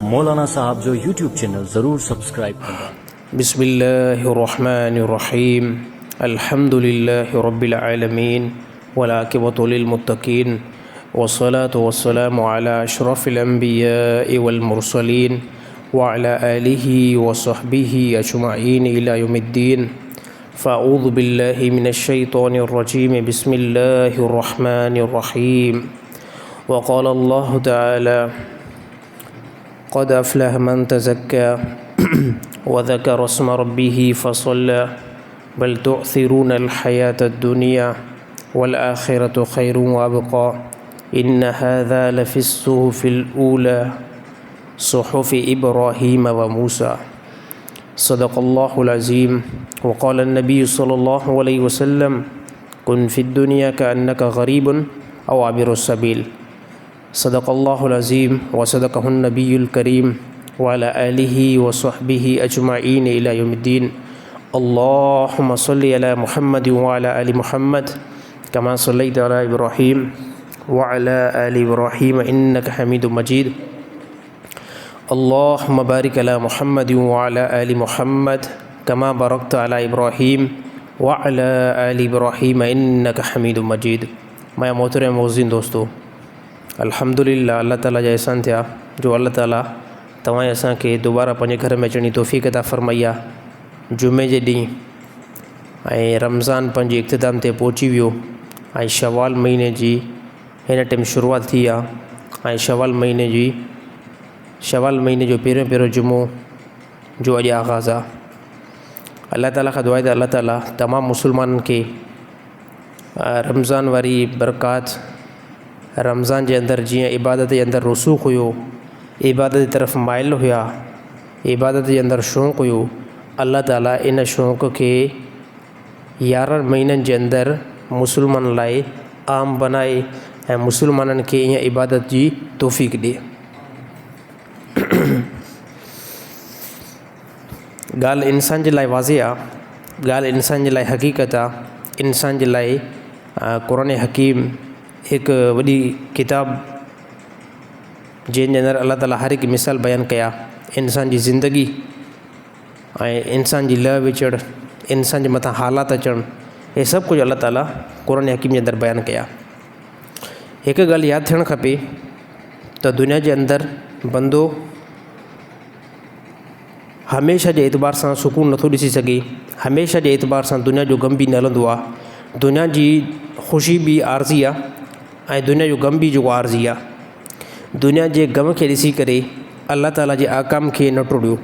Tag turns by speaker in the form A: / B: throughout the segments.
A: मौलाना साहब जो YouTube channel ज़रूर subscribe करें।
B: बिस्मिल्लाहिर्रहमानिर्रहीम अल्हम्दुलिल्लाहि रब्बिल आलमीन वलाकिबतु लिल मुत्तकीन वस्सलातु वस्सलामु अला अशरफिल अंबियाइ वल मुरसलीन व अला आलिहि व सहबिहि अजमईन इला यौमिद्दीन। फ़अऊज़ु बिल्लाहि मिनश शैतानिर रजीम बिस्मिल्लाहिर्रहमानिर्रहीम वक़ाल अल्लाहु तआला क़द अफ़लह मन तज़क्का वज़करा अस्म रब्बिही फ़सल्ला बल तुअ्थिरूनल हयातद दुनिया वल आखिरतु खैरुन व अबक़ा इन्न हाज़ा लफ़िस्सुहुफ़िल ऊला सुहुफ़ि इब्राहीम व मूसा। सदक़ल्लाहुल अज़ीम। वक़ाल नबी सल्लल्लाहु अलैहि वसल्लम कुन फ़िद्दुनिया कअन्नका गरीबुन औ आबिरुस सबील। सदक़ल्लाहुल अज़ीम व सदक़हुन नबियुल करीम व अला आलिहि व सहबिहि अजमईन इला यौमिद्दीन। अल्लाहुम्मा सल्लि अला मुहम्मद व अला आलि मुहम्मद कमा सल्लैता अला इब्राहीम व अला आलि इब्राहीम इन्नका हमीदुम मजीद। अल्लाहुम्मा बारिक अला मुहम्मद व अला आलि मुहम्मद कमा बारकता अला इब्राहीम व अला आलि इब्राहीम इन्नका हमीदुम मजीद। मैं मोहतरम मोअज़्ज़िन दोस्तों, अल्हम्दुलिल्लाह अल्लाह ताला जा एहसान थिया जो अल्लाह ताला तव्हां असांखे दोबारा पंहिंजे घर में अचण जी तौफ़ीक़ अता फ़रमाई आहे। जुमे जे ॾींहुं ऐं रमज़ान पंहिंजे इख़्तिताम ते पहुची वियो ऐं शवाल महीने जी हिन टाइम शुरूआत थी आहे ऐं शवाल महीने जो पहिरियों जुमो जो अॼु आगाज़ आहे। अल्लाह ताला खां दुआ आहे त अल्लाह ताला तमामु मुसलमाननि खे रमज़ान वारी बरक़ात, रमज़ान जे अंदरि जीअं इबादत जे अंदरि रुसूख़ हुयो, इबादत जी तरफ़ माइल हुया, इबादत जे अंदरि शौक़ु हुयो, अल्लाह ताला इन शौक़ खे 11 महीननि जे अंदरि मुसलमाननि लाइ आम बनाए ऐं मुसलमाननि खे ईअं इबादत जी तौफ़ीक़ ॾिए। ॻाल्हि इंसान जे लाइ वाज़े आहे, ॻाल्हि इंसान जे लाइ हक़ीक़त आहे। इंसान जे लाइ क़ुरान हकीम हिकु वॾी किताब जंहिंजे अंदरि अल्लाह ताला हर हिकु मिसाल बयानु कया, इंसान जी ज़िंदगी ऐं इंसान जी लह विचड़, इंसान जे मथां हालात अचणु, हे सभु कुझु अल्लाह ताला क़ुरान हकीम जे अंदरि बयानु कया। हिकु ॻाल्हि यादि थियणु खपे त दुनिया जे अंदरि बंदो हमेशह जे एतबार सां सुकून नथो ॾिसी सघे, हमेशह जे एतबार सां दुनिया जो ग़म बि न हलंदो आहे। दुनिया जी ख़ुशी बि आरज़ी आहे ऐं दुनिया जो ग़म बि जेको आरज़ी आहे। दुनिया जे ग़म खे ॾिसी करे अल्लाह ताला जे आकाम खे न टोड़ियो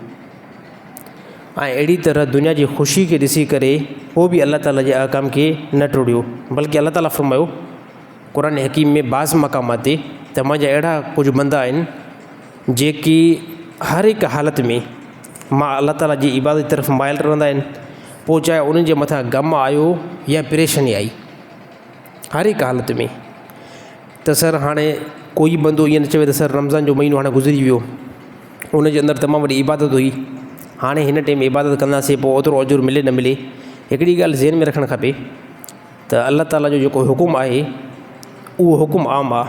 B: ऐं अहिड़ी तरह दुनिया जी ख़ुशी खे ॾिसी करे पोइ बि अल्लाह ताला जे आकाम खे न टोड़ियो, बल्कि अल्लाह ताला फ़रमायो क़ुरान हकीम में बाज़ मक़ामात ते त मुंहिंजा अहिड़ा कुझु बंदा आहिनि जेकी हर हिकु हालत में मां अल्लाह ताला जी इबादत जी तरफ़ माइल रहंदा आहिनि, पोइ चाहे उन्हनि जे मथां ग़म आयो या परेशानी आई, हर हिकु हालत में। त सर हाणे कोई बंदो ईअं न चवे त सर रमज़ान जो महीनो हाणे गुज़री वियो, उनजे अंदरि तमामु वॾी इबादत हुई, हाणे हिन टाइम इबादत कंदासीं पोइ ओतिरो अजुर मिले न मिले। हिकिड़ी ॻाल्हि ज़हन में रखणु खपे त अल्लाह ताला जो जेको हुकुम आहे उहो हुकुम आम आहे।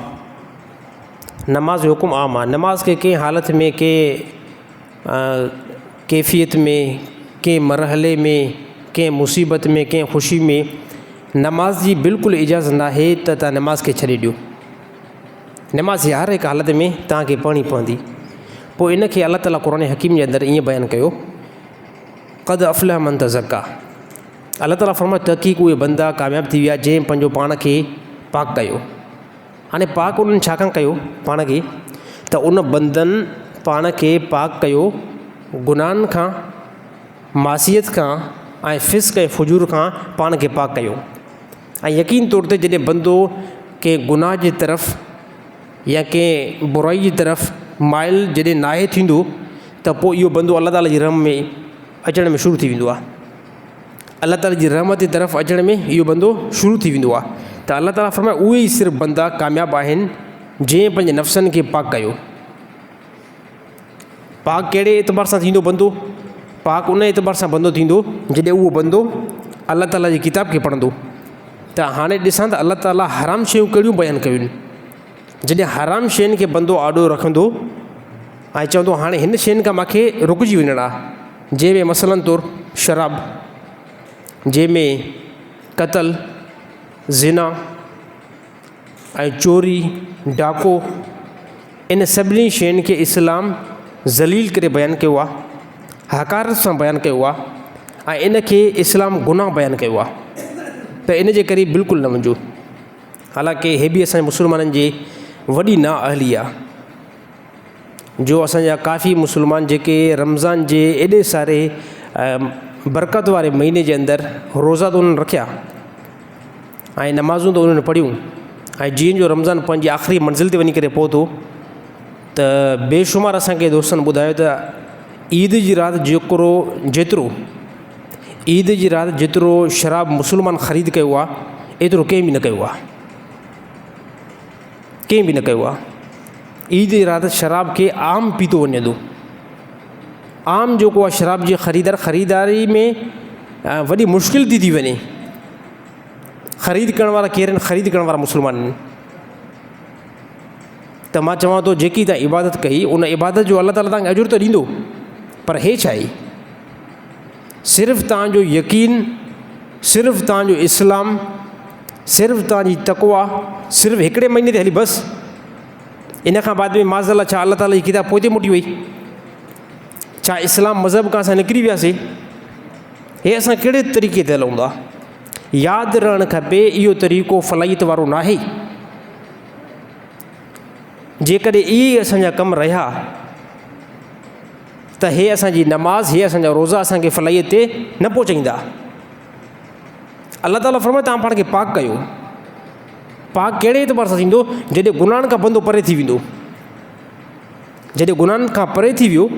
B: नमाज़ जो हुकुम आम आहे। नमाज़ खे कंहिं हालत में, कंहिं कैफ़ियत में, कंहिं मरहले में, कंहिं मुसीबत में, कंहिं ख़ुशी में नमाज़ जी बिल्कुलु इजाज़त न आहे त तव्हां नमाज़ खे छॾे ॾियो। नमाज़ हर हिकु हालत में तव्हांखे पढ़णी पवंदी। पोइ इन खे अल्लाह ताला क़ुरान हकीम जे अंदरि ईअं बयानु कयो, क़द अफ़लह मन तज़क्का। अल्लाह ताला फ़रमायो तहक़ीक़ उहे बंदा कामयाबु थी विया जंहिं पंहिंजो पाण खे पाक कयो। हाणे पाक उन्हनि छाकाणि कयो पाण खे, त उन बंदनि पाण खे पाक कयो गुनाहनि खां, मासियत खां ऐं फ़िस्क़ ऐं फुजूर खां पाण खे पाक कयो। ऐं यकीन तौर ते जॾहिं बंदो कंहिं गुनाह जी तरफ़ या कंहिं बुराई जी तरफ़ माइल जॾहिं नाहे थींदो त पोइ इहो बंदो अल्लाह ताला जी रहम में अचण में शुरू थी वेंदो आहे। अल्लाह ताला जी रहमत जी तरफ़ अचण में इहो बंदो शुरू थी वेंदो आहे। त अल्लाह ताला फ़रमाए उहे ई सिर्फ़ु बंदा कामयाबु आहिनि जंहिं पंहिंजे नफ़्सनि खे पाक कयो। पाक कहिड़े एतबार सां थींदो बंदो? पाक उन एतबार सां बंदो थींदो जॾहिं उहो बंदो अल्लाह ताला जी किताब खे पढ़ंदो। त हाणे ॾिसां त अल्लाह ताला हराम शयूं कहिड़ियूं बयानु कयूं आहिनि। जॾहिं हराम शयुनि खे बंदो आॾो रखंदो, ऐं चवंदो हाणे हिन शयुनि खां मूंखे रुकिजी वञणु आहे, जंहिंमें मसलन तौरु शराब, जंहिंमें क़तल, ज़िना ऐं चोरी, डाको, इन सभिनी शयुनि खे इस्लाम ज़लील करे बयानु कयो आहे, हकारत सां बयानु कयो आहे ऐं इन खे इस्लाम गुनाह बयानु कयो आहे। त इन जे करे बिल्कुलु न वञो। हालांकि हे बि असांजे मुस्लमाननि जे वॾी नाअहली आहे, जो असांजा काफ़ी मुस्लमान जेके रमज़ान जे एॾे सारे बरक़त वारे महीने जे अंदरि रोज़ा त उन्हनि रखिया ऐं नमाज़ूं त उन्हनि पढ़ियूं, ऐं जीअं जो रमज़ान पंहिंजी आख़िरी मंज़िल ते वञी करे पहुतो त बेशुमार असांखे दोस्तनि ॿुधायो त ईद जी राति जेतिरो ईद जी राति जेतिरो शराब मुस्लमान ख़रीद कयो आहे एतिरो कंहिं बि न कयो आहे, कंहिं बि न कयो आहे। ईद जी राति शराब खे आम पीतो वञे थो। आम जेको आहे शराब जी ख़रीदारी में वॾी मुश्किल थी वञे। ख़रीद करण वारा केरु आहिनि? ख़रीद करण वारा मुस्लमान आहिनि। त मां चवां थो जेकी तव्हां इबादत कई उन इबादत जो अलाह ताला तव्हांखे अजुर त ॾींदो, पर हे छा आहे? सिर्फ़ु तव्हांजो यकीन, सिर्फ़ु तव्हांजो इस्लाम, सिर्फ़ु तव्हांजी तक़वा सिर्फ़ु हिकिड़े महीने ते हली बसि। इन खां बाद में माज़अल्लाह छा अलाह ताला जी किताब पोइ मोटी वई? छा इस्लाम मज़हब खां असां निकिरी वियासीं? हे असां कहिड़े तरीक़े ते हलूं था? यादि रहणु खपे इहो तरीक़ो फलाहियत वारो न आहे। जेकॾहिं इहे असांजा कम रहिया त हे असांजी नमाज़, हे असांजा रोज़ा असांखे फलाहियत ते न पहुचाईंदा। अलाह ताला फरमाए तव्हां पाण खे पाक कयो। पाक कहिड़े एतबार सां थींदो? जॾहिं गुनाहनि खां बंदो परे थी वेंदो। जॾहिं गुनाहनि खां परे थी वियो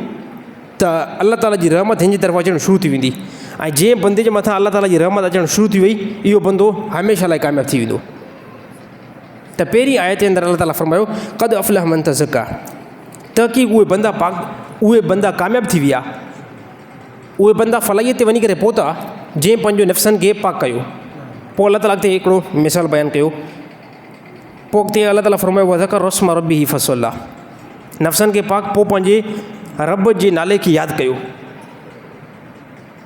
B: त अलाह ताला जी रहमत हिन जी तरफ़ अचणु शुरू थी वेंदी, ऐं जंहिं बंदे जे मथां अलाह ताला जी रहमत अचणु शुरू थी वई इहो बंदो हमेशह लाइ कामयाबु थी वेंदो। त पहिरीं आयत जे अंदरि अलाह ताला फरमायो क़द अफ़लह मन तज़क्का, ताकी उहे बंदा कामयाबु थी विया, उहे बंदा फलाहियत ते वञी करे पहुता जंहिं पंहिंजो नफ़्सनि खे पाक कयो। पोइ अलाह ताला अॻिते हिकिड़ो मिसाल बयानु कयो। पोइ अॻिते अलाह ताला फरमायो वज़कर रस्म रब्बिही फसल्ला, नफ़्सनि खे पाक, पोइ पंहिंजे रब जे नाले खे यादि कयो।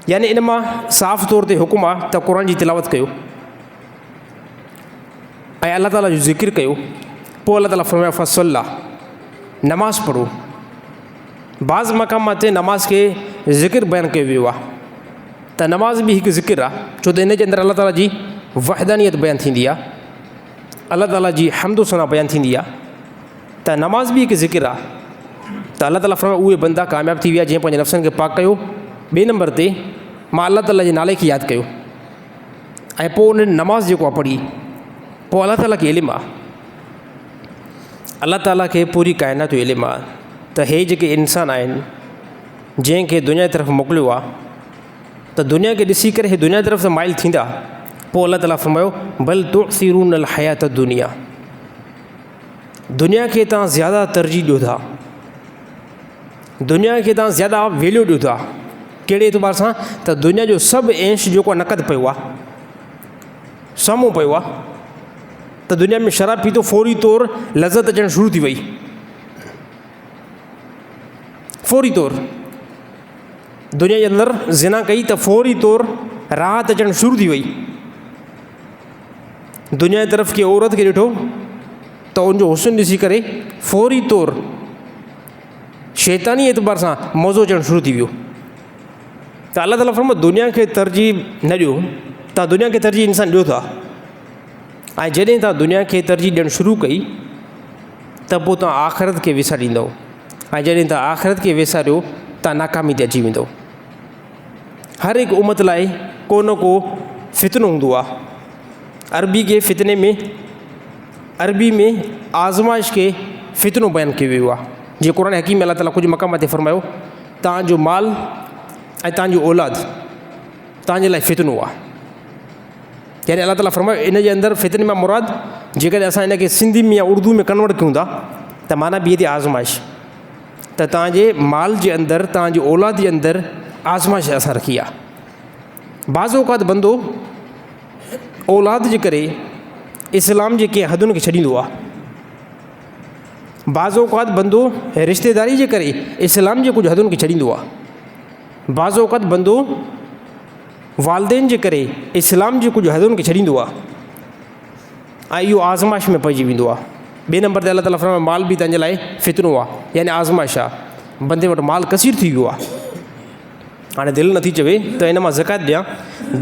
B: यानी इन मां साफ़ तौर ते हुकुम आहे त क़ुर जी तिलावत कयो ऐं अलाह ताला जो ज़िक्र कयो। पोइ अलाह ताला फरमायो फसल्ला, नमाज़ पढ़ो। बाज़ मक़ाम ते नमाज़ खे ज़िक्र बयानु कयो वियो आहे त नमाज़ बि हिकु ज़िक्र आहे, छो त इन जे अंदरि अलाह ताला जी वहदानियत बयानु थींदी आहे, अलाह ताला जी हम्दो सना बयानु थींदी आहे। त नमाज़ बि हिकु ज़िक्र आहे। त अलाह ताला फरमायो उहे बंदा कामयाबु थी विया जंहिं पंहिंजे नफ़्सनि खे पाक कयो। ॿिए नंबर ते मां अलाह ताला जे नाले खे यादि कयो ऐं पोइ उन नमाज़ जेको आहे पढ़ी। पोइ अलाह ताला खे इल्मु आहे, अलाह ताला खे पूरी काइनात जो इल्मु आहे त हे जेके इंसान आहिनि जंहिंखे दुनिया जी तरफ़ मोकिलियो आहे त दुनिया खे ॾिसी करे हे दुनिया जी तरफ़ माइल थींदा। पोइ अलाह ताला फरमायो बल तुअसिरून अल हयात दुनिया, दुनिया खे तव्हां ज़्यादा तरजीह ॾियो था, दुनिया खे तव्हां ज़्यादा वैल्यू ॾियो था। कहिड़े एतबार सां? त दुनिया जो सभु ऐश जेको आहे नक़द पियो आहे, साम्हूं पियो आहे। त दुनिया में शराब पीतो फौरी तौरु लज़त अचणु शुरू थी वई, फौरी तौरु दुनिया जे अंदरि ज़िना कई त फौरी तौरु राहत अचणु शुरू थी वई। दुनिया जी तरफ़ के औरत खे ॾिठो त उनजो हुस्न ॾिसी करे फौरी तौरु शैतानी एतबार सां मज़ो अचणु शुरू थी वियो। त अलाह ताला फरमायो दुनिया खे तरजीह न ॾियो, तव्हां दुनिया खे तरजीह इंसान ॾियो था। ऐं जॾहिं तव्हां दुनिया खे तरजीह ॾियणु शुरू कई त पोइ तव्हां आख़िरत खे विसारींदव, ऐं जॾहिं तव्हां आख़िरत खे विसारियो तव्हां नाकामी ते अची वेंदव। हर हिकु उमत लाइ को न को फितनो हूंदो आहे। अरबी में आज़माइश खे फितनो बयानु कयो वियो आहे। जीअं क़ुर हकीम में अलाह ताला कुझु मक़ाम ते फरमायो तव्हांजो माल ऐं तव्हांजो औलाद तव्हांजे लाइ फितनो आहे। यानी अलाह ताला फरमायो इन जे अंदरि फितने मां मुराद जेकॾहिं असां इन खे सिंधी में या उर्दू में कन्वर्ट कयूं था त माना बीहे थी आज़माइश। त तव्हांजे माल जे अंदरि, तव्हांजी औलाद जे अंदरि आज़माइश असां रखी आहे। बाज़ औक़ात बंदो औलाद जे करे इस्लाम जे कंहिं हदुनि खे छॾींदो आहे, बाज़ औक़ात बंदो रिश्तेदारी जे करे इस्लाम जे कुझु हदुनि खे छॾींदो आहे। बाज़ औक़ात बंदो वालदेन जे करे इस्लाम जे कुझु हदुनि खे छॾींदो आहे ऐं इहो आज़माइश में पइजी वेंदो आहे। ॿिए नंबर ते अलाह ताला फरमाए माल बि तव्हांजे लाइ फितनो आहे, यानी आज़माइश आहे। बंदे वटि माल कसीर थी वियो आहे, हाणे दिलि नथी चवे त इन मां ज़कात ॾियां,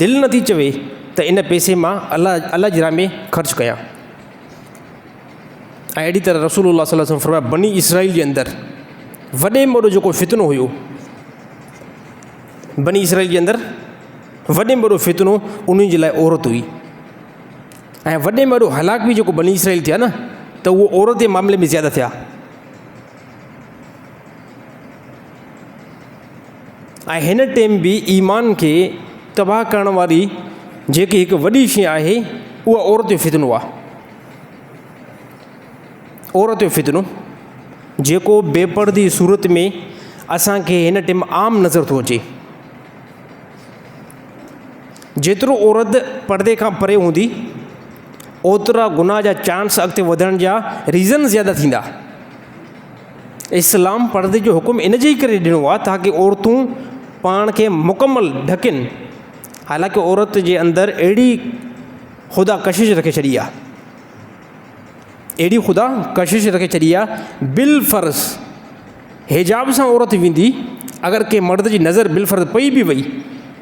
B: दिलि नथी चवे त इन पैसे मां अलाह जी राह में ख़र्चु कयां। ऐं अहिड़ी तरह रसूलुल्लाह सल्लल्लाहु अलैहि वसल्लम फरमाया बनी इसराइल जे अंदरि वॾे में वॾो जेको फितनो हुयो, बनी इसराइल जे अंदरि वॾे में वॾो फितनो उन जे लाइ औरत हुई। ऐं वॾे में वॾो हलाक बि जेको बनी इसराइल थिया न, त उहो औरत जे मामले में ज़्यादा थिया। ऐं हिन टाइम बि ईमान खे तबाह करण वारी जेकी हिकु वॾी शइ आहे उहा औरत जो फितनो आहे। औरत जो फितनो जेको बेपर्दी सूरत में असांखे हिन टाइम आम नज़र थो अचे। जेतिरो औरत पर्दे खां परे हूंदी ओतिरा गुनाह जा चांस अॻिते वधण जा रीज़न ज़्यादा थींदा। इस्लाम पर्दे जो हुकुम इन जे ई करे ॾिनो आहे ताकी औरतूं पाण खे मुकमल ढकनि। हालांकि औरत जे अंदरि अहिड़ी ख़ुदा कशिश रखे छॾी आहे, अहिड़ी ख़ुदा कशिश रखे छॾी आहे। बिल फ़र्ज़ हिजाब सां औरत वेंदी, अगरि कंहिं मर्द जी नज़र बिल फ़र्ज़ पई बि वई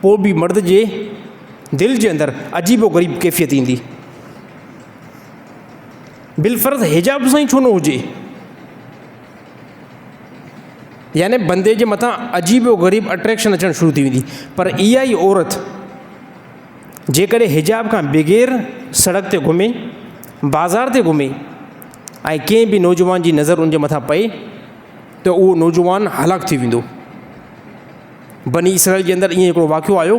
B: पोइ बि मर्द जे दिलि जे अंदरि अजीबो ग़रीब कैफ़ियत ईंदी। बिल फ़र्ज़ हिजाब सां ई छो न हुजे, यानी बंदे जे मथां अजीबो ग़रीब अट्रैक्शन अचणु शुरू थी वेंदी। पर इहा ई औरत जेकॾहिं हिजाब खां बग़ैर सड़क ते घुमे, बाज़ार ते घुमे ऐं कंहिं बि नौजवान जी नज़र उन जे मथां पए त उहो नौजवान हलाक थी वेंदो। बनी इसराइल जे अंदरि ईअं हिकिड़ो वाक़ियो आयो।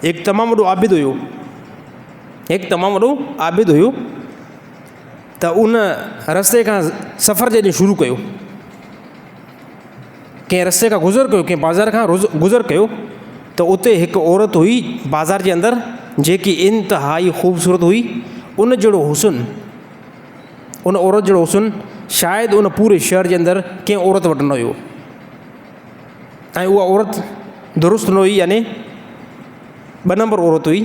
B: हिकु तमामु वॾो आबिद हुयो, त उन रस्ते खां सफ़र जॾहिं शुरू कयो, कंहिं रस्ते खां गुज़र कयो, कंहिं बाज़ार खां गुज़र कयो, त उते हिकु औरत हुई बाज़ार जे अंदरि जेकी इंतिहाई ख़ूबसूरत हुई। उन जहिड़ो हुस्न, उन औरत जहिड़ो हुस्न शायदि उन पूरे शहर जे अंदरि कंहिं औरत वटि न हुयो। ऐं उहा औरत दुरुस्त न हुई, यानी 2 नंबर औरत हुई।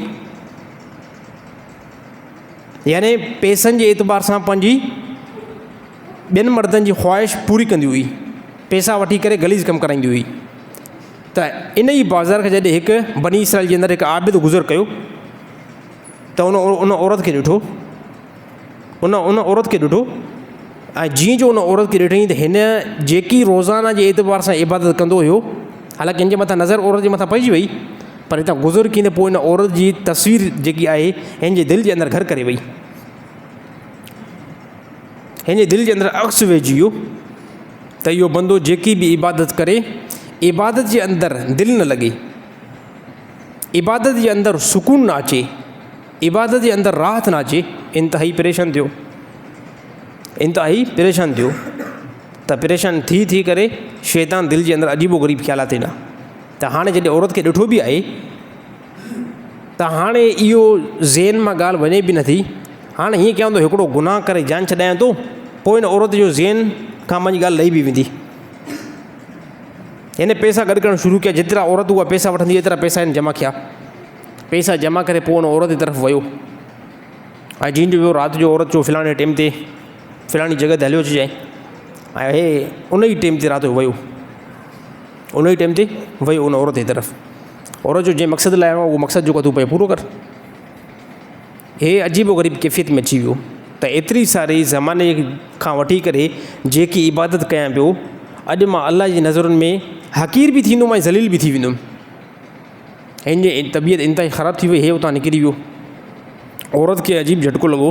B: यानी पैसनि जे एतबार सां पंहिंजी ॿियनि मर्दनि जी ख़्वाहिश पूरी कंदी हुई, पैसा वठी करे गलीज़ कमु कराईंदी हुई। त इन ई बाज़ार खे जॾहिं हिकु बनी इसराइल जे अंदरि हिकु आबिद गुज़र कयो त उन औरत खे ॾिठो, उन औरत खे ॾिठो ऐं जीअं जो उन औरत खे ॾिठईं त हिन जेकी रोज़ाना जे एतबार सां इबादत कंदो हुयो, हालांकि इन जे मथां नज़र औरत जे मथां पइजी वई, पर हितां गुज़र कंदे पोइ इन औरत जी तस्वीर जेकी आहे हिन जे दिलि जे अंदरि घर करे वई। हिन जे दिलि जे अंदरि अक्स वेहिजी वियो त इहो बंदो जेकी बि इबादत करे, इबादत जे अंदरि दिलि न लॻे, इबादत जे अंदरि सुकून न अचे, इबादत जे अंदरि राहत न अचे, इंतिहाई परेशान थियो। त परेशान थी करे शैतान दिलि जे अंदरि अजीबो ग़रीब ख़्यालात ईंदा। त हाणे जॾहिं औरत खे ॾिठो बि आहे त हाणे इहो ज़हन मां ॻाल्हि वञे बि नथी। हाणे हीअं कयां थो हिकिड़ो गुनाह करे जान छॾायां थो, पोइ हिन औरत जो ज़हन खां मुंहिंजी ॻाल्हि लही बि वेंदी। हिन पैसा गॾु करणु शुरू कया, जेतिरा औरत उहा पैसा वठंदी एतिरा पैसा हिन जमा कया। पैसा जमा करे पोइ हुन औरत जी तरफ़ वियो ऐं जीअं जो वियो राति जो औरत जो फलाणे टाइम ते फलाणी जॻह ते हलियो अचिजांइ, ऐं हे उन ई टाइम ते राति जो वियो, उन ई टाइम ते वियो उन औरत जी तरफ़। औरत जो जंहिं मक़सदु लाइ आयो उहो मक़सदु जेको तूं पए पूरो कर। हे अजीबो ग़रीब कैफ़ियत में अची वियो त एतिरी सारी ज़माने खां वठी करे जेकी इबादत कयां पियो, अॼु मां अलाह जी नज़रुनि में हक़ीर बि थींदुमि ऐं ज़लील बि थी वेंदुमि। हिन जी तबियत इंतिहाई ख़राबु थी वई, हे उतां निकिरी वियो। औरत खे अजीब झटको लॻो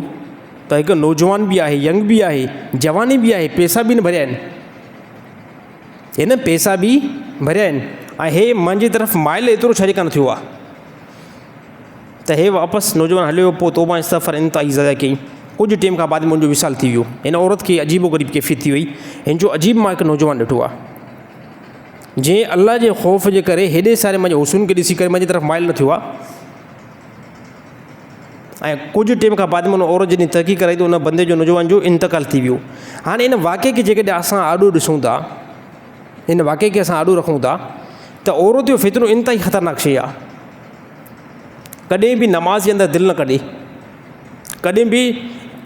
B: त हिकु नौजवान बि आहे, यंग बि आहे, जवानी बि आहे, पैसा बि न भरिया आहिनि, हिन पैसा बि भरिया आहिनि ऐं हे मुंहिंजी तरफ़ माइल एतिरो छा कान थियो आहे। त हे वापसि नौजवान हलियो, पोइ तौबा इस्तग़फ़ार इंतिहाई ज़्यादा कई। कुझु टाइम खां बाद मुंहिंजो विसाल थी वियो। हिन औरत खे अजीबो ग़रीब कैफ़ियत थी वई। हिन जो अजीब मां हिकु नौजवान ॾिठो आहे जंहिं अल्लाह जे ख़ौफ़ जे करे हेॾे सारे मुंहिंजे हुस्न खे ॾिसी करे मुंहिंजी तरफ़ माइल न थियो आहे ऐं कुझु टाइम खां बाद में उन औरत जॾहिं तरक़ी कराई त उन बंदे जो नौजवान जो इंतकाल थी वियो। हाणे इन वाक़े खे जेकॾहिं असां आॾो ॾिसूं था, इन वाक़े खे असां आॾो रखूं था त औरत जो फितरो इंतिहाई ख़तरनाक शइ आहे। कॾहिं बि नमाज़ जे अंदरि दिलि न कढे, कॾहिं बि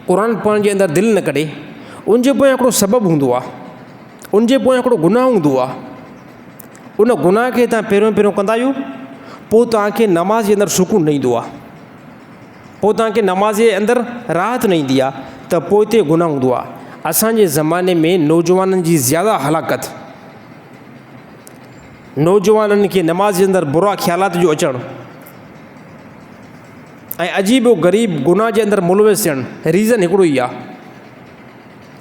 B: क़ुर पढ़ण जे अंदरि दिलि न कढे, उनजे पोयां हिकिड़ो सबबु हूंदो आहे, उनजे पोयां हिकिड़ो गुनाह हूंदो आहे। उन गुनाह खे तव्हां पहिरियों कंदा आहियो, पोइ तव्हांखे नमाज़ जे अंदरि सुकून न ईंदो आहे, पोइ तव्हांखे नमाज़ जे अंदरि राहत न ईंदी आहे, त पोइ हिते गुनाह हूंदो आहे। असांजे ज़माने में नौजवाननि जी ज़्यादा हलाकत, नौजवाननि खे नमाज़ जे अंदरि बुरा ख़्यालात जो अचणु ऐं अजीब ग़रीब गुनाह जे अंदरि मुलविस थियणु, रीज़न हिकिड़ो ई आहे,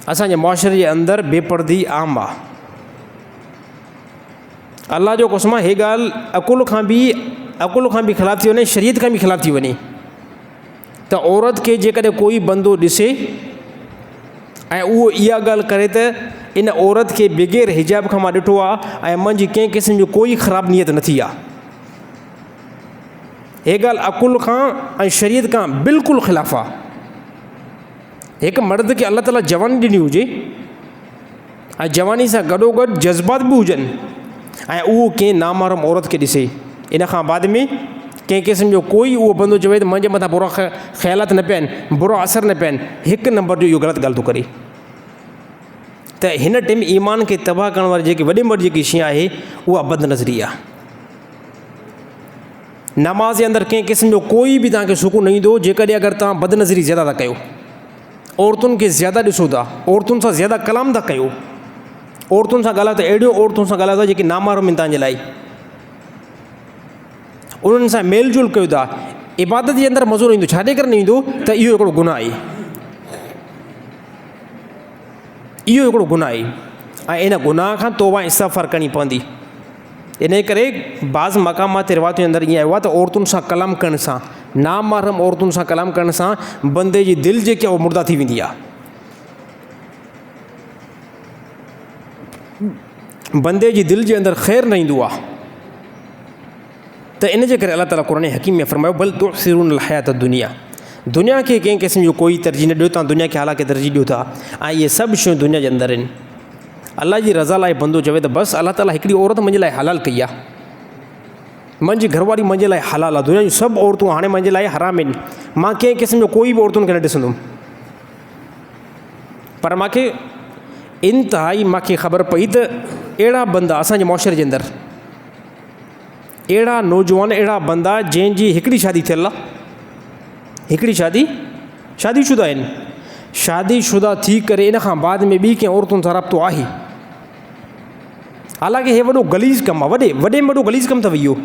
B: असांजे मुआशरे जे अंदरि बेपर्दी आम आहे। अलाह जो कसम, हे ॻाल्हि अकुल खां बि ख़िलाफ़ु थी वञे, शरीयत खां बि ख़िलाफ़ु थी वञे त औरत खे जेकॾहिं कोई बंदो ॾिसे ऐं उहो इहा ॻाल्हि करे त इन औरत खे बग़ैर हिजाब खां मां ॾिठो आहे ऐं मुंहिंजी कंहिं क़िस्म जो कोई ख़राबु नियत न थी आहे, हे ॻाल्हि अकुल खां ऐं शरीयत खां बिल्कुलु ख़िलाफ़ु आहे। हिकु मर्द खे अलाह ताला जवानी ॾिनी हुजे ऐं जवानी सां गॾोगॾु जज़्बात बि हुजनि ऐं उहो कंहिं नामहरम औरत खे ॾिसे, इन खां बाद में कंहिं क़िस्म जो कोई उहो बंदो चवे त मुंहिंजे मथां बुरा ख़्यालात न पिया आहिनि, बुरा असर न पिया आहिनि, हिकु नंबर जो इहो ग़लति ॻाल्हि थो करे। त हिन टाइम ईमान खे तबाह करण वारी जेकी वॾे में वॾी जेकी शइ आहे उहा बदनज़री आहे। नमाज़ जे अंदरि कंहिं क़िस्म जो कोई बि तव्हांखे सुकून न ईंदो जेकॾहिं अगरि तव्हां बदनज़री ज़्यादा था कयो, औरतुनि खे ज़्यादा ॾिसो था, औरतुनि सां ज़्यादा कलाम था कयो, औरतुनि सां ॻाल्हायो त अहिड़ियूं औरतुनि सां ॻाल्हायो था जेकी नामहरम आहिनि तव्हांजे लाइ, उन्हनि सां मेल जोल कयो था, इबादत जे अंदरि मज़ो न ईंदो, छाजे करे न ईंदो त इहो हिकिड़ो गुनाह आहे, इहो हिकिड़ो गुनाह आहे ऐं इन गुनाह खां तौबा इस्तग़फ़ार करणी पवंदी। इन करे बाज़ मक़ामात रिवायत जे अंदरि ईअं आयो आहे त औरतुनि सां कलाम करण सां, नामहरम औरतुनि सां कलाम करण सां बंदे जी दिलि जेकी आहे उहा मुर्दा थी वेंदी आहे, बंदे जी दिलि जे अंदरि ख़ैरु न ईंदो आहे। त इन जे करे अलाह ताला क़ुरान हकीम में फ़रमायो बल तुअसिरून हयात दुनिया, दुनिया खे कंहिं क़िस्म जो कोई तरजीह न ॾियो, तव्हां दुनिया खे हालांकि तरजीह ॾियो था ऐं इहे सभु शयूं दुनिया जे अंदरि आहिनि। अलाह जी रज़ा लाइ बंदो चवे त बसि अलाह ताला हिकिड़ी औरत मुंहिंजे लाइ हलाल कई आहे, मुंहिंजी घरवारी मुंहिंजे लाइ हलाल आहे, दुनिया जूं सभु औरतूं हाणे मुंहिंजे लाइ हराम आहिनि, मां कंहिं क़िस्म जो कोई बि औरतुनि खे न ॾिसंदुमि। पर मूंखे इंतिहाई ख़बर पई त अहिड़ा बंदा असांजे मुआशरे जे अंदरि, अहिड़ा नौजवान, अहिड़ा बंदा जंहिंजी हिकिड़ी शादी थियल आहे, हिकिड़ी शादीशुदा आहिनि, शादीशुदा थी करे इन खां बाद में ॿी कंहिं औरतुनि सां राब्तो आहे, हालांकि हे वॾो गलीज़ कमु आहे, वॾे में वॾो गलीज़ कमु अथव इहो।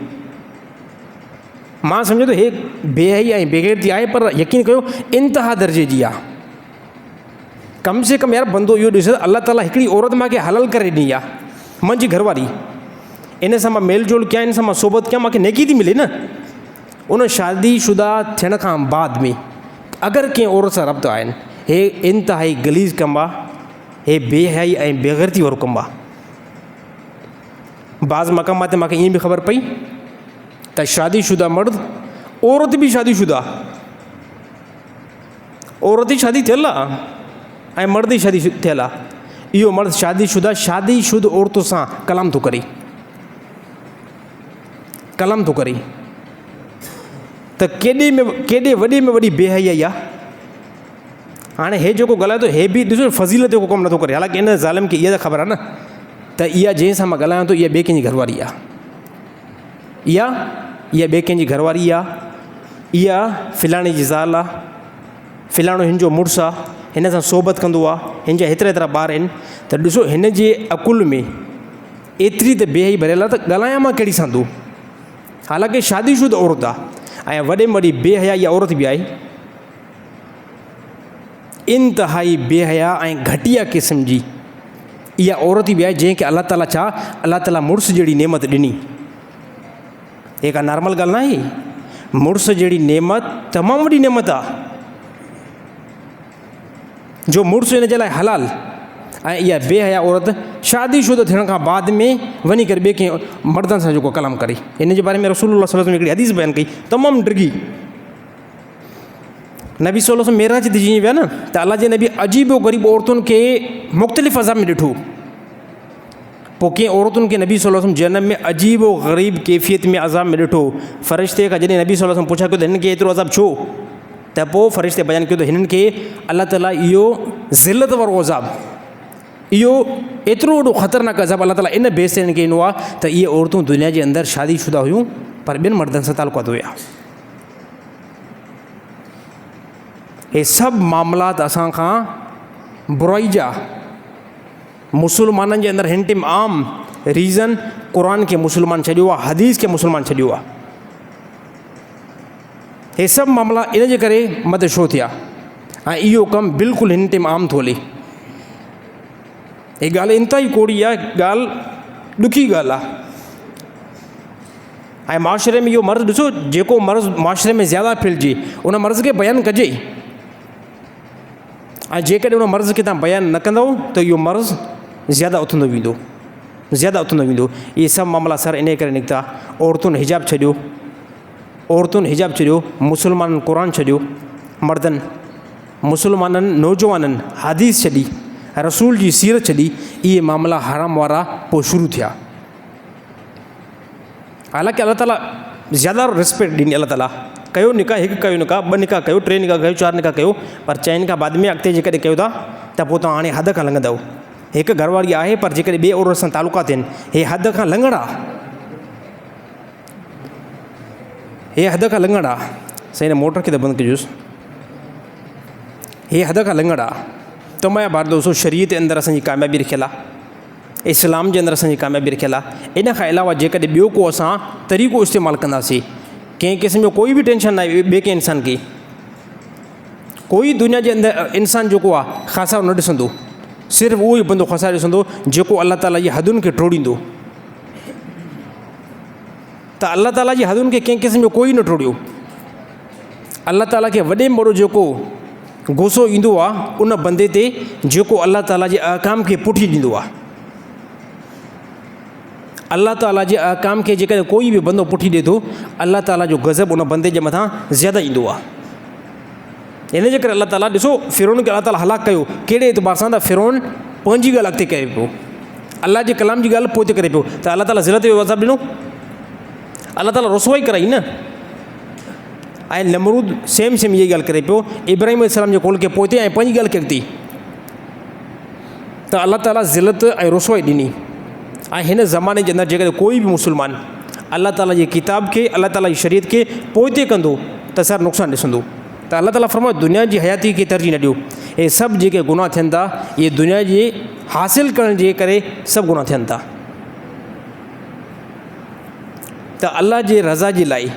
B: मां सम्झो त हे बेहई ऐं बेग़ैरती आहे, पर यकीन कयो इंतिहा दर्जे जी आहे। कम से कम यार बंदो इहो ॾिसे अलाह ताला हिकिड़ी औरत मूंखे हलाल करे ॾिनी आहे, मुंहिंजी घरवारी, इन सां मां मेल जोल कयां, इन सां मां सोबत कयां, मूंखे नेकी थी मिले न। उन शादीशुदा थियण खां बाद में अगरि कंहिं औरत सां रब्तो आहिनि, हे इंतिहाई गलीज़ कमु आहे, हे बेहयाई ऐं बेग़ैरती वारो कमु आहे। बाज़ मक़ामात ते मूंखे ईअं बि ख़बर पई त शादीशुदा मर्द, औरत बि शादीशुदा, औरत जी शादी थियल आहे ऐं मर्द जी शादी थियल आहे, इहो मर्द शादीशुदा औरतुनि सां कलाम थो करे, त केॾे वॾे में वॾी बेहयाई आहे। हाणे हे जेको ॻाल्हाए थो, हे बि ॾिसो फज़ीलत जो कमु नथो करे, हालांकि इन ज़ालिम खे इहा त ख़बर आहे न त इहा जंहिंसां मां ॻाल्हायां थो इहा ॿिए कंहिंजी घरवारी आहे, इहा ॿिए कंहिंजी घरवारी आहे, इहा फ़िलाणे जी ज़ाल आहे, फ़िलाणो हिन जो मुड़ुसु आहे, हिन सां सोबत कंदो आहे, हिन जा हेतिरा ॿार आहिनि, त ॾिसो हिन जे अकुल में एतिरी त बेहई भरियल आहे त ॻाल्हायां मां कहिड़ी सां थो, हालांकि शादीशुदा औरत आहे ऐं वॾे में वॾी बेहया इहा औरत बि आहे, इंतिहाई बेहया ऐं घटिया क़िस्म जी इहा औरत बि आहे जंहिंखे अलाह ताला अलाह ताला मुड़ुस जहिड़ी नेमत ॾिनी। हे का नॉर्मल ॻाल्हि न आहे, मुड़ुस जहिड़ी नेमत तमामु वॾी नेमत आहे, जो मुड़ुसु हिन जे लाइ हलाल ऐं इहा बेहया औरत शादीशुदा थियण खां बाद में वञी करे ॿिए कंहिं मर्दनि सां जेको कलाम करे। इन जे बारे में रसूलुल्लाह सल्लल्लाहु अलैहि वसल्लम हिकिड़ी हदीस बयानु कई, तमामु डिघी, नबी सल्लल्लाहु अलैहि वसल्लम मेराज ते जीअं विया न त अलाह जे नबी अजीब ग़रीब औरतुनि खे मुख़्तलिफ़ अज़ाब में ॾिठो। पोइ कंहिं औरतुनि खे नबी सल्लल्लाहु अलैहि वसल्लम जनम में अजीब ग़रीब कैफ़ियत में अज़ाब में ॾिठो। फ़रिश्ते खां जॾहिं नबी सल्लल्लाहु अलैहि वसल्लम पुछा कयो त हिननि खे एतिरो अज़ाब छो, त पोइ फ़रिश्ते बयानु कयो त हिननि खे अलाह ताला इहो ज़िलत वारो अज़ाब, इहो एतिरो वॾो ख़तरनाक अज़ाब अलाह ताला इन बेस ते हिननि खे ॾिनो आहे त इहे औरतूं दुनिया जे अंदरि शादीशुदा हुयूं पर ॿियनि मर्दनि सां तालुकात हुया। हे सभु मामलात असां खां बुराई जा मुसलमाननि जे अंदरि हिन टाइम आम रीज़न क़ुर खे मुसलमान छॾियो आहे, हदीस खे मुसलमान छॾियो आहे। हे सभु मामला इन जे करे मत छो थिया ऐं इहो कमु बिल्कुलु हिन टाइम आम थो हले। हे ॻाल्हि इंतिहाई कोड़ी आहे, ॻाल्हि ॾुखी ॻाल्हि आहे। ऐं माशरे में इहो मर्ज़ु ॾिसो, जेको मर्ज़ु माशरे में ज़्यादा फैलिजे उन मर्ज़ खे बयानु कजे, ऐं जेकॾहिं उन मर्ज़ खे तव्हां बयानु न कंदव त इहो मर्ज़ु ज़्यादा उथंदो वेंदो, ज़्यादा उथंदो वेंदो। इहे सभु मामला सर इन करे निकिता, औरतुनि हिजाब छॾियो, औरतुनि हिजाब छॾियो, मुसलमाननि क़ुर छॾियो, मर्दनि मुसलमाननि नौजवाननि हदीस छॾी, रसूल जी सीरत छॾी, इहे मामला हराम वारा पोइ शुरू थिया। हालांकि अल्लाह ताला ज़्यादा रिस्पेक्ट ॾिनी, अल्लाह ताला कयो निकाह, हिकु कयो निकाह, ॿ निकाह कयो, टे निकाह कयो, चारि निकाह कयो, पर चइनि खां बाद में अॻिते जेकॾहिं कयो था त पोइ तव्हां हाणे हद खां लंघंदव। हिकु घरवारी आहे पर जेकॾहिं ॿिए औरत सां तालुका थियनि, हे हद खां लंघण आहे, हे हद खां लंघण आहे। साईं हिन मोटर खे त बंदि कजोसि, हे हद खां लंघण आहे। त मां बार दोस्तो शरीयत जे अंदरि असांजी कामयाबी रखियलु आहे, इस्लाम जे अंदरि असांजी कामयाबी रखियलु आहे। इन खां अलावा जेकॾहिं ॿियो को असां तरीक़ो इस्तेमालु कंदासीं, कंहिं क़िस्म जो कोई बि टेंशन न आहे ॿिए कंहिं इंसान खे, कोई दुनिया जे अंदरि इंसान जेको आहे ख़ासा न ॾिसंदो, सिर्फ़ु उहो ई बंदो ख़ासा ॾिसंदो जेको अल्लाह ताला जी हदुनि खे टोड़ींदो। त अल्लाह ताला जी हदुनि खे कंहिं क़िस्म जो कोई न टोड़ियो। अल्लाह ताला खे वॾे में वॾो जेको गुस्सो ईंदो आहे उन बंदे ते जेको अल्लाह ताला जे अहकाम खे पुठी ॾींदो आहे। अल्लाह ताला जे अहकाम खे जेकॾहिं कोई बि बंदो पुठी ॾिए थो, अल्लाह ताला जो गज़ब उन बंदे जे मथां ज़्यादा ईंदो आहे। इन जे करे अल्लाह ताला ॾिसो फ़िरौन खे अल्लाह ताला हलाक कयो, कहिड़े एतबार सां? त फ़िरौन पंहिंजी ॻाल्हि अॻिते करे पियो, अल्लाह जे कलाम जी ॻाल्हि पोइ ते करे पियो, त अल्लाह ताला ज़िलत जो अज़ाब ॾिनो, अल्लाह ताला रुसवाई कराई न। ऐं नमरूद सेम इहा ॻाल्हि करे पियो, इब्राहिम अलैहिस्सलाम जे कौल खे पोइ ते ऐं पंहिंजी ॻाल्हि खे अॻिते, त अल्लाह ताला ज़िलत ऐं रुसवाई ॾिनी। ऐं हिन ज़माने जे अंदरि जेकॾहिं कोई बि मुस्लमान अल्लाह ताला जी किताब खे, अल्लाह ताला जी शरीयत खे पोइ ते कंदो त सर नुक़सानु ॾिसंदो। त अल्लाह ताला फरमायो दुनिया जी हयाती खे तरजीह न ॾियो। हे सभु जेके गुनाह थियनि था इहे दुनिया जे हासिलु करण जे करे सभु गुनाह थियनि था। त अल्लाह जे रज़ा जे लाइ,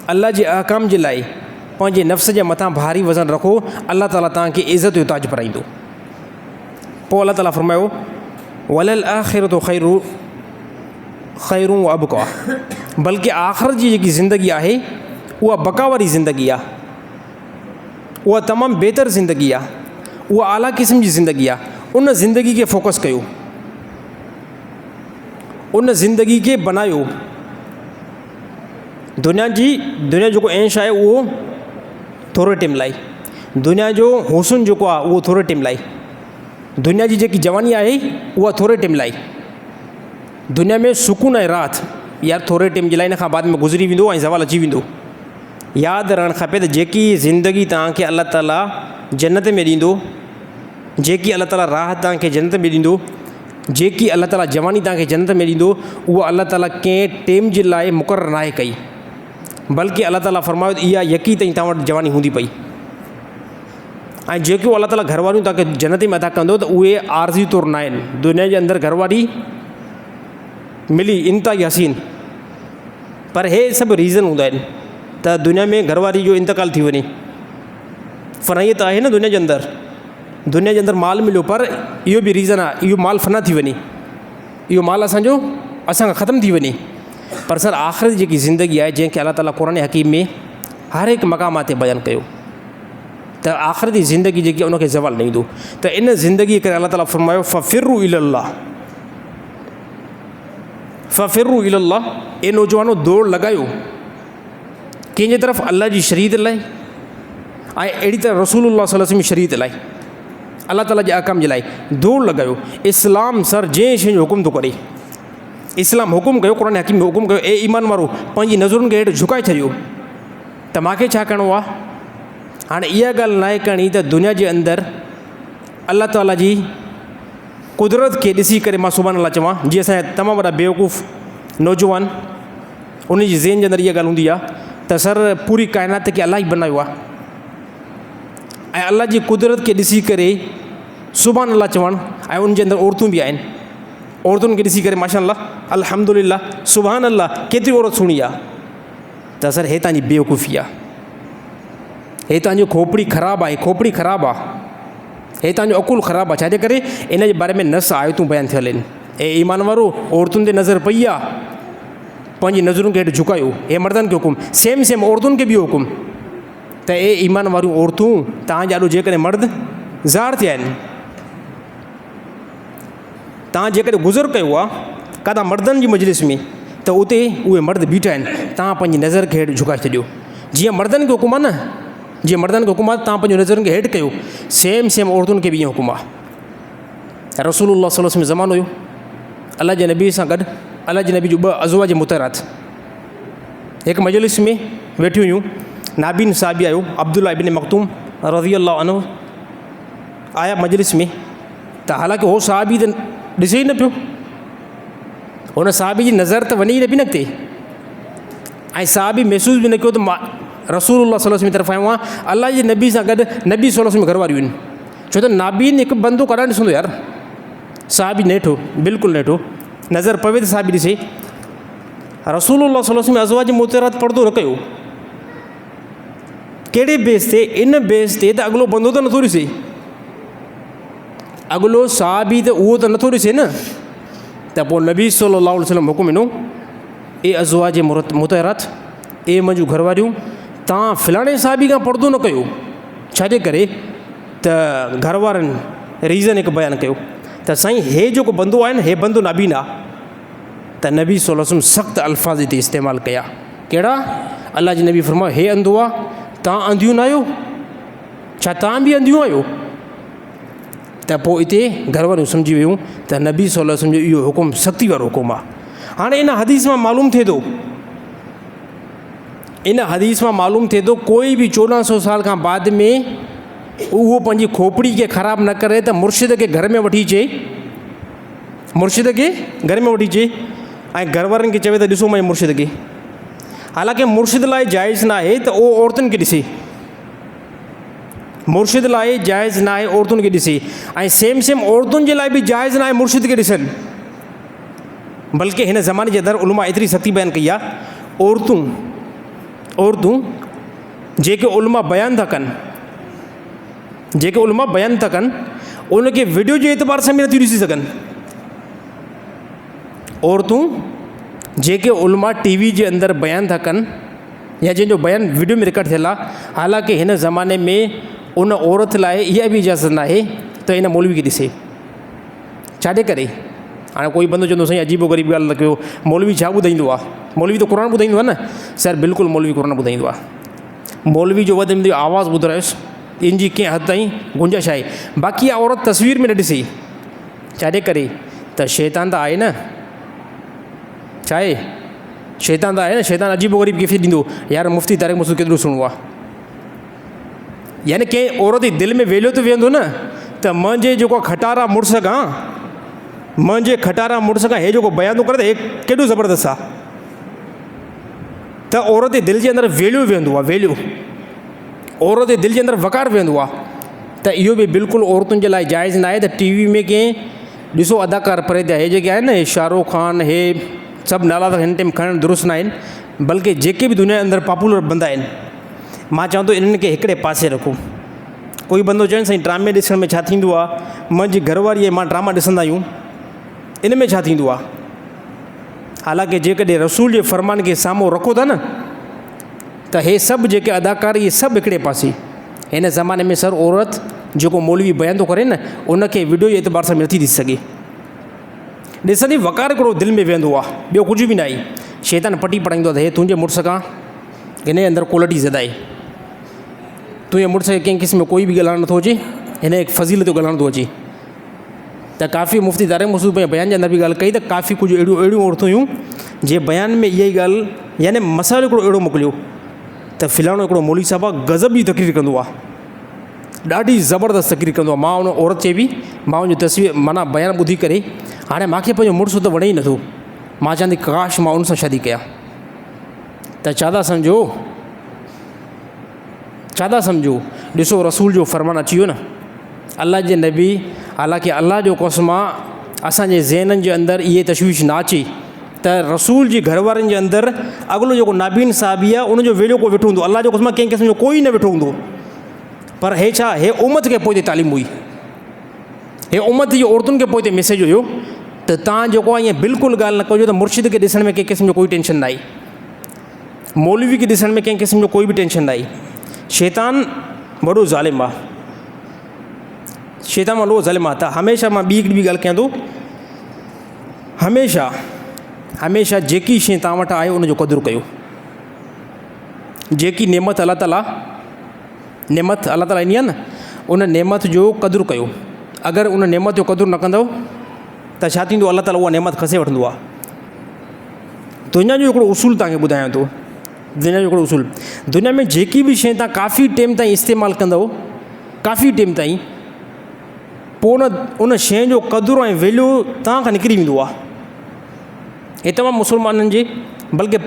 B: अल्लाह जे अहकाम जे लाइ पंहिंजे नफ़्स जे मथां भारी वज़न रखो, अल्लाह ताला तव्हांखे इज़त जो ताज पाराईंदो। पोइ अल्लाह ताला फरमायो वलल आख़िरतु ख़ैरुं व अबक़ा, बल्कि आख़िरत जी जेकी ज़िंदगी आहे उहा बका वारी ज़िंदगी आहे, उहा तमामु बहितर ज़िंदगी आहे, उहा आला क़िस्म जी ज़िंदगी आहे। उन ज़िंदगी खे फोकस कयो, उन ज़िंदगी खे बनायो। दुनिया जेको ऐश आहे उहो थोरे टाइम लाइ, दुनिया जो हुस्न जेको आहे उहो थोरे टाइम लाइ, दुनिया जी जेकी जवानी आहे उहा थोरे टाइम लाइ, दुनिया में सुकून ऐं राहत यार थोरे टाइम जे लाइ, इन खां बाद में गुज़री वेंदो ऐं ज़वाल अची वेंदो। यादि रहणु खपे त जेकी ज़िंदगी तव्हांखे अल्लाह ताला जन्नत में ॾींदो, जेकी अल्लाह ताला राहत तव्हांखे जन्नत में ॾींदो, जेकी अल्लाह ताला जवानी तव्हांखे जन्नत में ॾींदो, उहा अल्लाह ताला कंहिं टाइम जे लाइ मुक़ररु नाहे कई, बल्कि अल्लाह ताला फरमायो इहा यकी ताईं तव्हां वटि जवानी हूंदी पई। ऐं जेको अल्लाह ताला घरवारियूं तव्हांखे जन्नत में अदा कंदो त उहे आरज़ी तौर न आहिनि। दुनिया जे अंदरि घरवारी मिली इंतिहाई हसीन, पर हे सभु रीज़न हूंदा आहिनि त दुनिया में घरवारी जो इंतकाल थी वञे। फ़नाइत आहे न दुनिया जे अंदरि माल मिलियो, पर इहो बि रीज़न आहे इहो माल फ़ना थी वञे, इहो माल असांखां ख़तमु थी वञे। पर सर आख़िरत जेकी ज़िंदगी आहे जंहिंखे अल्लाह ताला क़ुर हकीम में हर हिकु मक़ाम ते बयानु कयो त आख़िरती ज़िंदगी जेकी आहे उनखे ज़वाल न ईंदो। त इन ज़िंदगी करे अल्लाह ताला फरमायो फ़फ़िरु इलल्लाह, ए नौजवानो दौड़ लॻायो कंहिंजे तरफ़? अल्लाह जी शरीयत लाइ, ऐं अहिड़ी तरह रसूलुल्लाह सल्लल्लाहु अलैहि वसल्लम शरीयत लाइ अलाह ताला जे अहकाम जे लाइ दौड़ लॻायो। इस्लाम सर जंहिं शइ जो हुकुम थो करे, इस्लाम हुकुम कयो, क़ुर हकीम में हुकुम कयो, ए ईमान वारो पंहिंजी नज़रुनि खे हेठि झुकाए छॾियो त मूंखे छा करिणो आहे। हाणे इहा ॻाल्हि न आहे करणी त दुनिया जे अंदरि अलाह ताला जी कुदरत खे ॾिसी करे मां सुभाणे अलाह चवां। जीअं असांजा तमामु वॾा बेवकूफ़ नौजवान उन जी ज़हन जे अंदरि इहा ॻाल्हि हूंदी आहे त सर पूरी काइनात खे अलाह ई बनायो आहे ऐं अलाह जी कुदरत खे ॾिसी करे सुभाणे अलाह चवणु। ऐं उनजे अंदरि औरतूं बि आहिनि, औरतुनि खे ॾिसी करे माशाअल्लाह अल्हम्दुलिल्लाह सुभाणे अल्लाह केतिरी औरत सुहिणी आहे। त सर हे तव्हांजी बेवकूफ़ी आहे, हे तव्हांजो खोपड़ी ख़राबु आहे, खोपड़ी ख़राबु आहे, हे तव्हांजो अकुलु ख़राबु आहे। छाजे करे इन जे बारे में नस आयतूं बयानु थियल आहिनि। ए ईमान वारो औरतुनि ते नज़र पई आहे, पंहिंजी नज़रुनि खे हेठि झुकायो। हे मर्दनि खे हुकुम, सेम सेम औरतुनि खे बि हुकुम त ए ईमान वारियूं औरतूं तव्हां ॾाढो जेकॾहिं मर्द ज़ार थिया आहिनि, तव्हां जेकॾहिं गुज़र कयो आहे काथा मर्दनि जी मजलिस में त उते उहे मर्द बीठा आहिनि, तव्हां पंहिंजी नज़र खे हेठि झुकाए छॾियो। जीअं मर्दनि खे हुकुम आहे न, जीअं मर्दनि खे हुकुम आहे तव्हां पंहिंजी नज़रुनि खे हेठि कयो, सेम सेम औरतुनि खे बि ईअं हुकुम आहे। रसूलुल्लाह सल्लल्लाहु अलैहि वसल्लम ज़मानो हुयो, अलाह जे नबी सां गॾु अलाह जे नबी जूं ॿ अज़वाज मुतहरात हिकु मजलिस में वेठी हुयूं। नाबीन साहिबी आयो अब्दुल्ला इब्न मखतूम रज़ियल्लाहु अन्हु आया मजलिस में। त हालांकि उहो साहिबी त ॾिसे ई न पियो, हुन साहिबी जी नज़र त वञी न पई निकिते ऐं साहिबी महसूस बि न कयो त मां रसूलुल्लाह सल्लल्लाहु अलैहि वसल्लम जी तरफ़ आयो आहियां। अलाह जे नबी सां गॾु नबी सल्लल्लाहु अलैहि वसल्लम घर वारियूं आहिनि। छो त नाबीन हिकु बंदो काॾा ॾिसंदो यार, साहिबी नेठो, बिल्कुलु नेठो, नज़र पवे त साहिबी ॾिसे। रसूलुल्लाह सल्लल्लाहु अलैहि वसल्लम अज़वाज मुतहरात पर्दो न कयो, कहिड़े बेस ते? इन बेस ते त अॻिलो बंदो त नथो ॾिसे, अॻिलो साहिबी त उहो त नथो ॾिसे न। त पोइ नबी सल्लल्लाहु अलैहि वसल्लम हुकुम ॾिनो, ए अज़वाज मुतहरात, ए मुंहिंजूं घर वारियूं, तव्हां फलाणे साहिबी खां पर्दो न कयो। छाजे करे? त घर वारनि रीज़न हिकु बयानु कयो त साईं हे जेको बंदो आहे न, हे बंदो नाबीन आहे। त नबी सल्लल्लाहु अलैहि वसल्लम सख़्तु अल्फाज़ हिते इस्तेमालु कया। कहिड़ा? अलाह जे नबी फरमायो, हे अंधो आहे, तव्हां अंधियूं न आहियो छा? तव्हां बि अंधियूं आहियो? त पोइ हिते घर वारियूं सम्झी वियूं त नबी सल्लल्लाहु अलैहि वसल्लम जो इहो हुकुम सख़्ती वारो हुकुम आहे। हाणे इन हदीस मां मालूम थिए थो, इन हदीस मां मालूम थिए थो कोई बि 1400 साल खां बाद में उहो पंहिंजी खोपड़ी खे ख़राबु न करे त मुर्शिद खे घर में वठी अचे, मुर्शिद खे घर में वठी अचे ऐं घर वारनि खे चवे त ॾिसो मुंहिंजे मुर्शिद खे। हालांकि मुर्शिद लाइ जाइज़ न आहे त उहो औरतुनि खे ॾिसे, मुर्शिद लाइ जाइज़ न आहे औरतुनि खे ॾिसे ऐं सेम सेम औरतुनि जे लाइ बि जाइज़ न आहे मुर्शिद खे ॾिसनि। बल्कि हिन ज़माने जे अंदरि उलमा एतिरी सख़्ती बयानु कई आहे, औरतूं जेके उलमा बयानु था कनि, जेके उलमा बयानु था कनि उनखे वीडियो जे एतबार सां बि नथियूं ॾिसी सघनि। औरतूं जेके उलमा टीवी जे अंदरि बयानु था कनि या जंहिंजो बयानु वीडियो में रिकॉर्ड थियल आहे, हालांकि हिन ज़माने में उन औरत लाइ इहा बि इजाज़त न आहे त हिन मौलवी खे ॾिसे। छाजे करे? हाणे कोई बंदो चवंदो साईं अजीबो ग़रीब ॻाल्हि न कयो, मौलवी छा ॿुधाईंदो आहे? मौलवी त क़ुर ॿुधाईंदो आहे न। सर बिल्कुलु मौलवी क़ुर ॿुधाईंदो आहे। मौलवी जो वधि में वधि आवाज़ु ॿुधायोसि, इन जी कंहिं हद ताईं गुंजाइश आहे। बाक़ी इहा औरत तस्वीर में न ॾिसे। छाजे करे? त शैतान त आहे न। छा आहे? शैतान त आहे न। शैतान अजीबो ग़रीब कैफ़ियत ॾींदो, यार मुफ़्ती तारिक मसूद केतिरो सुहिणो आहे। यानी कंहिं औरत जी दिलि में वेलियो त वेहंदो न त मुंहिंजे जेको खटारा मुड़ुस खां, मुंहिंजे खटारा मुड़ुस खां हे जेको बयानु करे त हे केॾो ज़बरदस्त आहे। त औरत जे दिलि जे अंदरि वेलियो वेहंदो आहे, वेलियो औरत जे दिलि जे अंदरि वक़ार वेहंदो आहे। त इहो बि बिल्कुलु औरतुनि जे लाइ जाइज़ न आहे त टीवी में कंहिं ॾिसो अदाकार परे थिया, हे जेके आहिनि न, हे शाहरुख़ ख़ान, हे सभु नाला त हिन टाइम खणणु दुरुस्त न आहिनि। बल्कि जेके बि दुनिया जे अंदरि पॉपुलर बंदा आहिनि, मां चवां थो इन्हनि खे हिकिड़े पासे रखो। कोई बंदो चवनि साईं ड्रामे ॾिसण में छा थींदो आहे, मुंहिंजी घरवारी ऐं मां ड्रामा ॾिसंदा आहियूं, इन में छा थींदो आहे? हालांकि जेकॾहिं रसूल जे फ़रमान खे साम्हूं रखो था न त हे सभु जेके अदाकार इहे सभु हिकिड़े पासे। हिन ज़माने में सर औरत जेको मौलवी बयानु थो करे न, उनखे वीडियो जे एतबार सां बि नथी ॾिसी सघे। ॾिसंदी वक़ार हिकिड़ो दिलि में वेहंदो आहे, ॿियो कुझु बि न आहे। शैतान पटी पढ़ाईंदो आहे त हे तुंहिंजे मुड़ुस खां हिन जे अंदरि क्वालिटी ज़्यादा आहे, तुंहिंजे मुड़ुस खे कंहिं क़िस्म जो कोई बि ॻाल्हाइणु नथो अचे, हिन एक फ़ज़ीलत जो ॻाल्हाइणु थो अचे। त काफ़ी मुफ़्ती तारिक मसूद पंहिंजे बयान जे अंदरि बि ॻाल्हि कई त काफ़ी कुझु अहिड़ियूं औरतूं हुयूं जे बयान में इहा ई ॻाल्हि यानी मसाइलो हिकिड़ो अहिड़ो मोकिलियो त फ़िलहाणो हिकिड़ो मौलवी साहब आहे गज़ब जी तक़रीर कंदो आहे, ॾाढी ज़बरदस्त तक़रीर कंदो आहे। मां उन औरत चई बि मां उनजी तस्वीर माना बयान ॿुधी करे हाणे मूंखे पंहिंजो मुड़ुसु त वणे ई नथो, मां चवां थी काश मां उन सां शादी कयां। त छा था सम्झो, ॾिसो रसूल जो फ़रमान अची वियो न, अलाह जे नबी, हालांकि अलाह जो कसम आहे असांजे ज़हननि जे अंदरि इहे तशवीश न अचे त रसूल जी घरवारनि जे अंदरि अॻिलो जेको नाबीन साहबी आहे उनजो वेड़ो को वेठो हूंदो, अलाह जो कसम कंहिं क़िस्म जो कोई न वेठो हूंदो। पर हे छा, हे उम्मत खे पोइ ते तालीम हुई, हे उम्मत जी औरतुनि खे पोइ ते मैसेज हुयो त तव्हां जेको आहे ईअं बिल्कुलु ॻाल्हि न कजो त मुर्शिद खे ॾिसण में कंहिं क़िस्म जो कोई टेंशन न आहे, मौलवी खे ॾिसण में कंहिं क़िस्म जो कोई बि टेंशन न आहे। शैतान वॾो ज़ालिम आहे, शैतान वॾो ज़ालिम आहे। त हमेशह मां ॿी हिकिड़ी ॻाल्हि कयां थो, हमेशह जेकी शइ तव्हां वटि आहे उनजो क़दुरु कयो, जेकी नेमत अलाह ताला ॾिनी आहे न उन नेमत जो क़दुरु कयो। अगरि उन नेमत जो क़दुरु न कंदव त छा थींदो, अलाह ताला उहा नेमत खसे वठंदो आहे। दुनिया जो हिकिड़ो उसूल तव्हांखे ॿुधायां थो, दुनिया जो हिकिड़ो उसूल, दुनिया में जेकी बि शइ तव्हां काफ़ी टाइम ताईं इस्तेमालु कंदव, काफ़ी टाइम ताईं, पोइ उन शइ जो क़दुरु ऐं वैल्यू तव्हां खां निकिरी वेंदो आहे। हे तमामु मुस्लमाननि जे बल्कि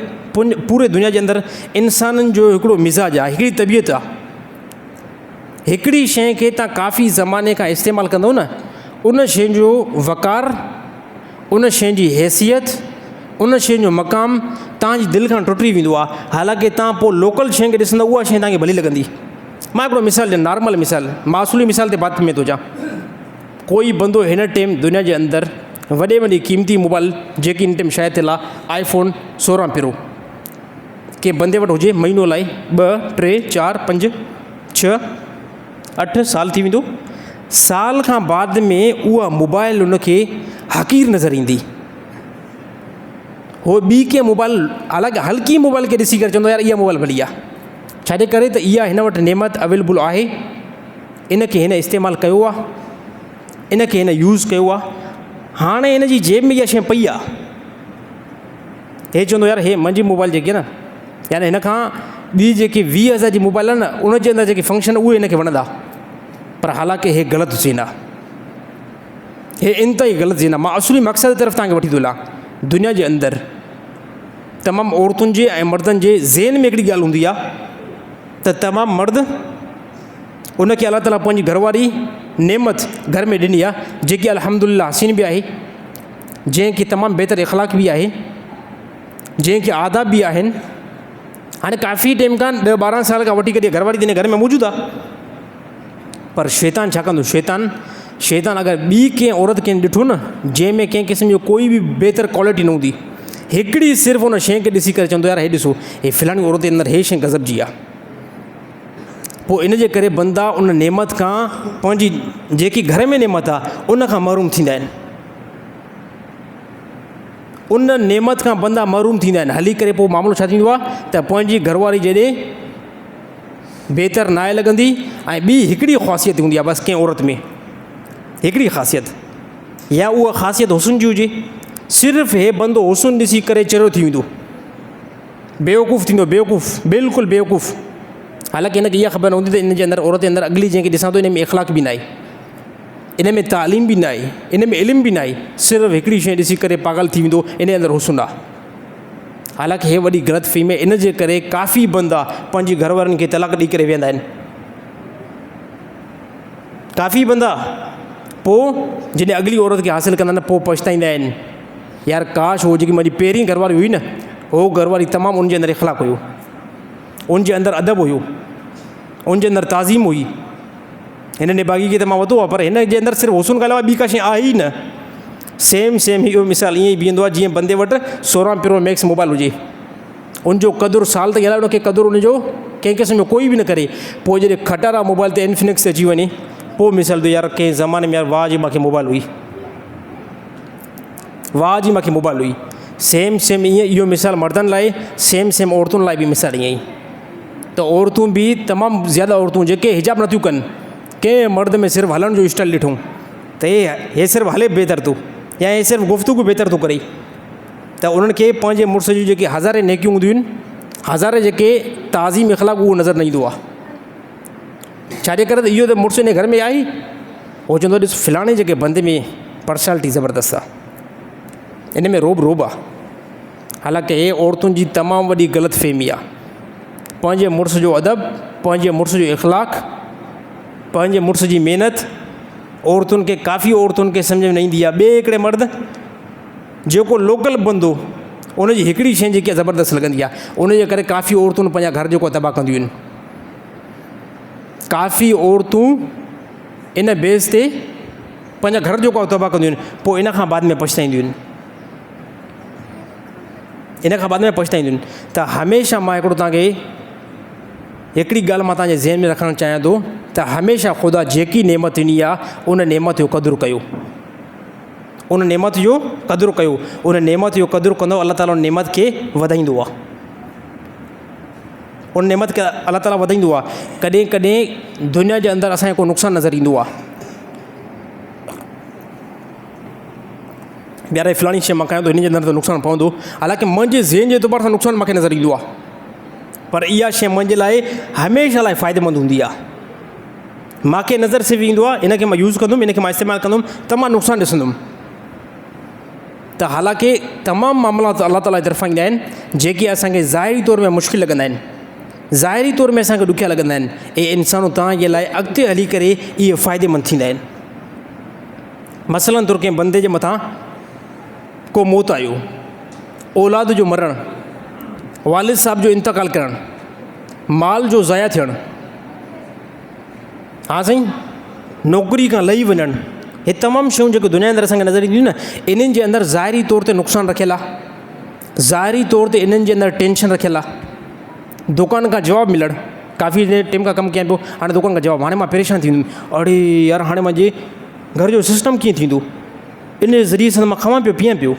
B: पूरे दुनिया जे अंदरि इंसाननि जो हिकिड़ो मिज़ाज आहे, हिकिड़ी तबियत आहे। हिकिड़ी शइ खे तव्हां काफ़ी ज़माने खां इस्तेमालु कंदव न, उन शइ जो वक़ार, उन शइ जी हैसियत, उन शइ जो मक़ाम तव्हांजी दिलि खां टुटी वेंदो आहे। हालांकि तव्हां पोइ लोकल शइ खे ॾिसंदव उहा शइ तव्हांखे भली लॻंदी। मां हिकिड़ो मिसाल ॾियां, नॉर्मल मिसाल, मासूली मिसाल ते बात में थो चवां। कोई बंदो हिन टाइम दुनिया जे अंदरि वॾी क़ीमती मोबाइल जेकी हिन टाइम शायदि थियल आहे iPhone 16 प्रो के बंदे वटि हुजे, महीनो लाइ 2, 3, 4, 5, 6, 8 साल थी वेंदो, साल खां बाद में उहा मोबाइल उनखे हक़ीर नज़र ईंदी। हो ॿी कंहिं मोबाइल, हालांकि हल्की मोबाइल खे ॾिसी करे चवंदो यार इहा मोबाइल भली आहे, छाजे करे त इहा हिन वटि नेमत अवेलेबल आहे, इनखे हिन इस्तेमालु कयो आहे, इनखे हिन यूज़ कयो आहे। हाणे हिन जी जेब में इहा शइ पई आहे, हे चवंदो यार हे मुंहिंजी मोबाइल जेकी आहे न, यानी हिन खां ॿी जेकी 20,000 जी मोबाइल आहे न उनजे अंदरि जेके फंक्शन उहे हिनखे वणंदा, पर हालांकि हे ग़लति ज़ेन आहे, हे इंतिहाई ग़लति ज़ेन आहे। मां असली मक़सद तरफ़ तव्हांखे वठी थो हलां। दुनिया जे अंदरि तमामु औरतुनि जे ऐं मर्दनि जे ज़हन में हिकिड़ी ॻाल्हि हूंदी आहे त तमामु मर्द उनखे अलाह ताला पंहिंजी घरवारी नेमत घर में ॾिनी आहे, जेकी अल्हम्दुलिल्लाह हसीन बि आहे, जंहिंखे तमामु बहितर इख़लाक़ बि आहे, जंहिंखे आदाब बि आहिनि। हाणे काफ़ी टाइम खां 10-12 साल खां वठी करे घरवारी हिन घर में मौजूदु आहे, पर शैतान छा कंदो, शैतान अगरि ॿी कंहिं औरत खे ॾिठो न जंहिंमें कंहिं क़िस्म जो कोई बि बहितर क्वालिटी न हूंदी, हिकिड़ी सिर्फ़ु उन शइ खे ॾिसी करे चवंदो यार हे ॾिसो हे फ़िलाणी औरत जे अंदरि हे शइ गज़ब जी आहे। पोइ इन जे करे बंदा उन नेमत खां, पंहिंजी जेकी घर में नेमत आहे उन खां महरूम थींदा आहिनि, उन नेमत खां बंदा महरूम थींदा आहिनि। हली करे पोइ मामिलो छा थींदो आहे त पंहिंजी घरवारी जॾहिं बहितर नाहे लॻंदी, ऐं ॿी हिकिड़ी ख़ासियत हूंदी आहे बसि कंहिं औरत में, हिकिड़ी ख़ासियत, या उहा ख़ासियत हुस्न जी हुजे, सिर्फ़ु हे बंदो हुस्न ॾिसी करे चरियो थी वेंदो, बेवकूफ़ थींदो, बेवकूफ़, बिल्कुलु बेवकूफ़। हालांकि हिनखे इहा ख़बर न हूंदी त इन जे अंदरि औरत जे अंदरि अॻिली जंहिंखे ॾिसां थो इन में इख़लाक़ बि न आहे, इन में तालीम बि न आहे, इन में इल्मु बि न आहे, सिर्फ़ु हिकिड़ी शइ ॾिसी करे पागल थी वेंदो, इन जे अंदरि हुस्न आहे। हालांकि हे वॾी ग़लतफ़हमी आहे, इन जे करे काफ़ी बंदा पंहिंजी घरवारनि खे तलाक ॾेई करे वेंदा आहिनि। काफ़ी बंदा पोइ जॾहिं अॻिली औरत खे हासिलु कंदा आहिनि पोइ पछताईंदा आहिनि, यार काश हो जेकी मुंहिंजी पहिरीं घरवारी हुई न, हो घरवारी तमामु उनजे अंदरि इख़लाक़ हुयो, उनजे अंदरि अदब हुयो, उनजे अंदरि ताज़ीम हुई। हिन निबागी खे त मां वरितो आहे, पर हिन जे अंदरि सिर्फ़ु हुस्न खां अलावा ॿी का शइ आहे ई न। सेम इहो मिसाल ईअं ई बीहंदो आहे जीअं बंदे वटि 16 प्रो मैक्स मोबाइल हुजे, उनजो क़दुरु साल ताईं हलाए उनखे क़दुरु उनजो कंहिं क़िस्म जो कोई बि न करे, पोइ जॾहिं खटारा मोबाइल ते इन्फिनिक्स ते अची वञे, पोइ मिसाल त यार कंहिं ज़माने में यार वाह जी मूंखे मोबाइल हुई, वाह जी मूंखे मोबाइल हुई। सेम ईअं इहो मिसाल मर्दनि लाइ, सेम औरतुनि लाइ बि मिसाल ईअं ई। त त औरतूं बि तमामु ज़्यादा औरतूं जेके हिजाब नथियूं कनि, कंहिं मर्द में सिर्फ़ु हलण जो स्टाइल ॾिठूं त हे सिर्फ़ु हले बहितर थो या हे सिर्फ़ु गुफ़्तगू बहितर थो करे, त उन्हनि खे पंहिंजे मुड़ुस जूं जेके हज़ारे नेकियूं हूंदियूं आहिनि, हज़ारे जेके ताज़ीम इख़लाक़, उहो नज़र न ईंदो आहे। छाजे करे त इहो त मुड़ुस इन घर में आई, उहो चवंदो ॾिस फलाणे जेके बंदे में पर्सनैलिटी ज़बरदस्त आहे, इन में रोब आहे। हालांकि हे औरतुनि जी तमामु वॾी ग़लति फ़हमी आहे। पंहिंजे मुड़ुस जो अदब, पंहिंजे मुड़ुस जो इख़लाक़, पंहिंजे मुड़ुस जी महिनत औरतुनि खे, काफ़ी औरतुनि खे सम्झ में न ईंदी आहे। ॿिए हिकिड़े मर्द जेको लोकल बंदो, उनजी हिकिड़ी शइ जेकी आहे ज़बरदस्त लॻंदी आहे, उनजे करे काफ़ी औरतुनि पंहिंजा घर जेको तबाह कंदियूं आहिनि। काफ़ी औरतूं इन बेस ते पंहिंजा घर जेको आहे तबाह कंदियूं आहिनि, पोइ इन खां बाद में पछताईंदियूं आहिनि, त हमेशह मां हिकिड़ो तव्हांखे हिकिड़ी ॻाल्हि मां तव्हांजे ज़हन में रखणु चाहियां थो त हमेशह ख़ुदा जेकी नेमत ॾिनी आहे, उन नेमत जो क़दुरु कयो, उन नेमत जो क़दुरु कयो। उन नेमत जो क़दुरु कंदो, अलाह ताला उन नेमत खे वधाईंदो आहे, उन नेमत खे अलाह ताला वधाईंदो आहे। कॾहिं कॾहिं दुनिया जे अंदरि असांखे को नुक़सानु नज़र ईंदो आहे, ॿीहर फलाणी शइ मां कयां थो, हिन जे अंदरि त नुक़सानु पवंदो, हालांकि मुंहिंजे ज़हन जे एतबार सां नुक़सानु मूंखे नज़र ईंदो आहे, पर इहा शइ मुंहिंजे लाइ हमेशह लाइ फ़ाइदेमंद हूंदी आहे। मूंखे नज़र सिर्फ़ु ईंदो आहे, इन खे मां यूज़ कंदुमि, इन खे मां इस्तेमालु कंदुमि, त मां नुक़सानु ॾिसंदुमि। त हालांकि तमामु मामलात अलाह ताला जी तरफ़ां ईंदा आहिनि जेके असांखे ज़ाहिरी तौर में मुश्किल लॻंदा आहिनि, ज़ाहिरी तौर में असांखे ॾुखिया लॻंदा आहिनि, ऐं इंसानूं तव्हांजे लाइ अॻिते हली करे इहे फ़ाइदेमंद थींदा आहिनि। मसलन तौरु कंहिं बंदे जे मथां को मौत आयो, औलाद जो मरणु, वालिद साहब जो इंतकाल करणु, माल जो ज़ाया थियणु, हा साईं, नौकिरी खां लही वञणु, हे तमामु शयूं जेके दुनिया जे अंदरि असांखे नज़र ईंदियूं न, इन्हनि जे अंदरि ज़ाहिरी तौर ते नुक़सानु रखियलु आहे, ज़ाहिरी तौर ते इन्हनि जे अंदरि टेंशन रखियलु आहे। दुकान खां जवाबु मिलणु, काफ़ी टाइम खां कमु कयां पियो, हाणे दुकान खां जवाबु, हाणे मां परेशान थी वेंदुमि, अड़े यार हाणे मुंहिंजे घर जो सिस्टम कीअं थींदो, इन जे ज़रिए सां मां खावां पियो पीआं पियो।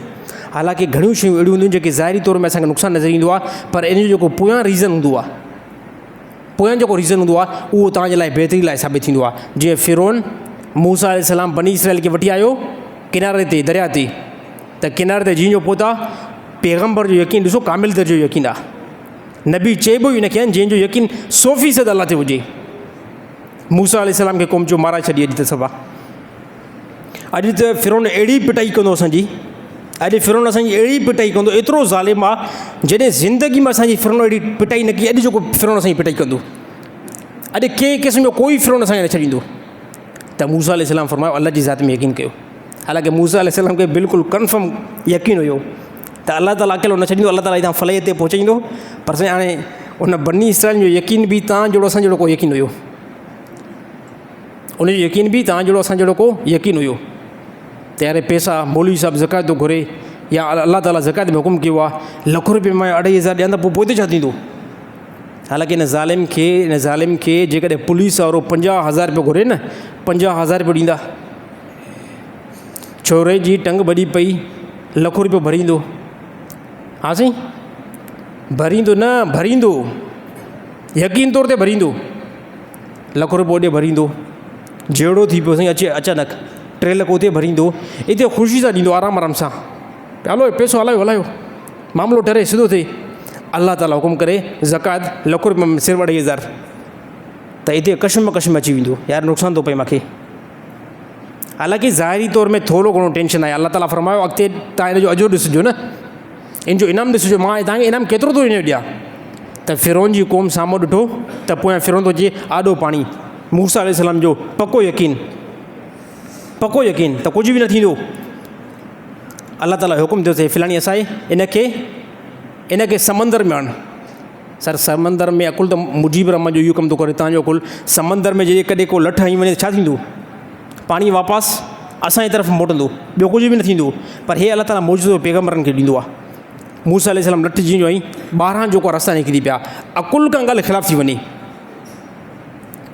B: हालांकि घणियूं शयूं अहिड़ियूं हूंदियूं जेके ज़ाहिरी तौर में असांखे नुक़सानु नज़र ईंदो आहे, पर इन जो जेको पोयां रीज़न हूंदो आहे, पोयां जेको रीज़न हूंदो आहे, उहो तव्हांजे लाइ बहितरी लाइ साबित थींदो आहे। जीअं फ़िरौन मूसा अलैहिस्सलाम बनी इसराइल खे वठी आयो किनारे ते, दरिया ते, त किनारे ते जीअं जो पहुता, पैगम्बर जो यकीन ॾिसो, कामिल दर्जे जो यकीन आहे। नबी चइबो ई हिनखे आहिनि जंहिंजो यकीन 100% अलाह ते हुजे। मूसा अलैहिस्सलाम खे क़ौम जो माराए छॾी अॼु त सभा। अॼु त फ़िरौन अहिड़ी पिटाई कंदो असांजी, अॼु फ़िरौन असांजी अहिड़ी पिटाई कंदो, एतिरो ज़ालिम आहे, जॾहिं ज़िंदगी में असांजी फ़िरौन अहिड़ी पिटाई न कई, अॼु जेको फ़िरौन असांजी पिटाई कंदो, अॼु कंहिं क़िस्म जो कोई फ़िरौन असांखे न छॾींदो। त मूसा अलैहिस्सलाम फरमायो अल्लाह जी ज़ात में यकीन कयो। हालांकि मूसा अलैहिस्सलाम खे बिल्कुलु कन्फर्म यकीन हुयो त अल्लाह ताला अकेलो न छॾींदो, अल्लाह ताला तव्हां फलाह ते पहुचाईंदो। पर साईं हाणे उन बनी इसराइल जो यकीन बि तव्हां जहिड़ो असां जहिड़ो को यकीन हुयो, उनजो यकीन बि तव्हां जहिड़ो असां जहिड़ो को यकीन हुयो। त यार पैसा मौलवी साहिबु ज़कात थो घुरे, या अल्लाह ताला ज़कात में हुकुम कयो आहे, लख रुपये में 2.5 ॾियनि त पोइ छा थींदो। हालांकि इन ज़ालिम खे जेकॾहिं पुलिस वारो 50,000 रुपयो घुरे न, 50,000 रुपयो ॾींदा, छोरे जी टंग भॼी पई, लख रुपयो भरींदो, हा साईं, भरींदो न भरींदो, यकीन तौर ते भरींदो, लख रुपयो ओॾे भरींदो, जहिड़ो थी पियो साईं अचे अचानक 3 लख उते भरींदो, हिते ख़ुशी सां ॾींदो, आराम सां, हलो पैसो हलायो, मामिलो टरे सिधो थिए। अल्लाह ताला हुकुम करे ज़कात लख रुपये में सिर्फ़ु 2.5, त हिते कशम अची वेंदो, यार नुक़सानु थो पए मूंखे। हालांकि ज़ाहिरी तौर में थोरो घणो टेंशन आहे। अल्लाह ताला फरमायो अॻिते तव्हां हिन जो अजो ॾिसिजो न, इन जो इनाम ॾिसिजो, मां तव्हांखे इनाम केतिरो थो इन जो ॾियां। त फ़िरौन जी क़ौम साम्हूं ॾिठो त पोयां फ़िरौन थो अचे आॾो पाणी, मूसा अलैहिस्सलाम जो पको यकीन त कुझु बि न थींदो। अल्लाह ताला हुकुम थियो फलाणी असांजे इनखे समंदर में आणे। सर समंदर में अकुल त मुजीब रहमान जो इहो कमु थो करे, तव्हांजो अकुल समंदर में जे कॾहिं को लठ हणी वञे छा थींदो, पाणी वापसि असांजी तरफ़ मोटंदो, ॿियो कुझु बि न थींदो। पर हे अल्लाह ताला मौजूदो पैगम्बरनि खे ॾींदो आहे। मूसा अलैहिस्सलाम लठ जीअं आई, ॿाहिरां जेको रस्ता निकिरी पिया, अकुल खां ॻाल्हि ख़िलाफ़ु थी वञे।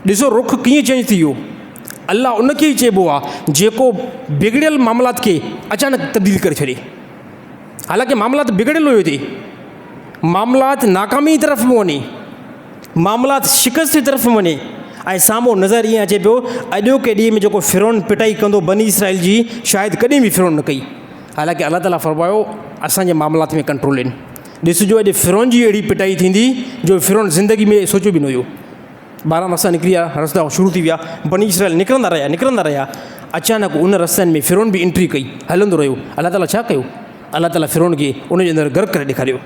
B: ॾिसो रुख कीअं चेंज थी वियो। अल्लाह उनखे ई चइबो आहे जेको बिगड़ियल मामलात खे अचानक तब्दील करे छॾे। हालांकि मामलात बिगड़ियल हुयो हिते, मामलात नाकामी तरफ़ में वञे, मामलात शिकस्त जी तरफ़ वञे ऐं साम्हूं नज़र ईअं अचे पियो अॼोके ॾींहं में जेको फिरौन पिटाई कंदो बनी इसराइल जी शायदि कॾहिं बि फिरौन न कई। हालांकि अलाह ताला फरमायो असांजे मामलात में कंट्रोल आहिनि। ॾिसजो अॼु फिरौन जी अहिड़ी पिटाई थींदी जो फिरौन ज़िंदगी में सोचियो बि न हुयो। 12 रस्ता निकिरी विया, रस्ता शुरू थी विया, बनी इसराइल निकिरंदा रहिया। अचानक उन रस्तनि में फिरौन बि एंट्री कई, हलंदो रहियो। अलाह ताला छा कयो? अलाह ताला फिरौन खे उनजे अंदरि गर्क करे ॾेखारियो।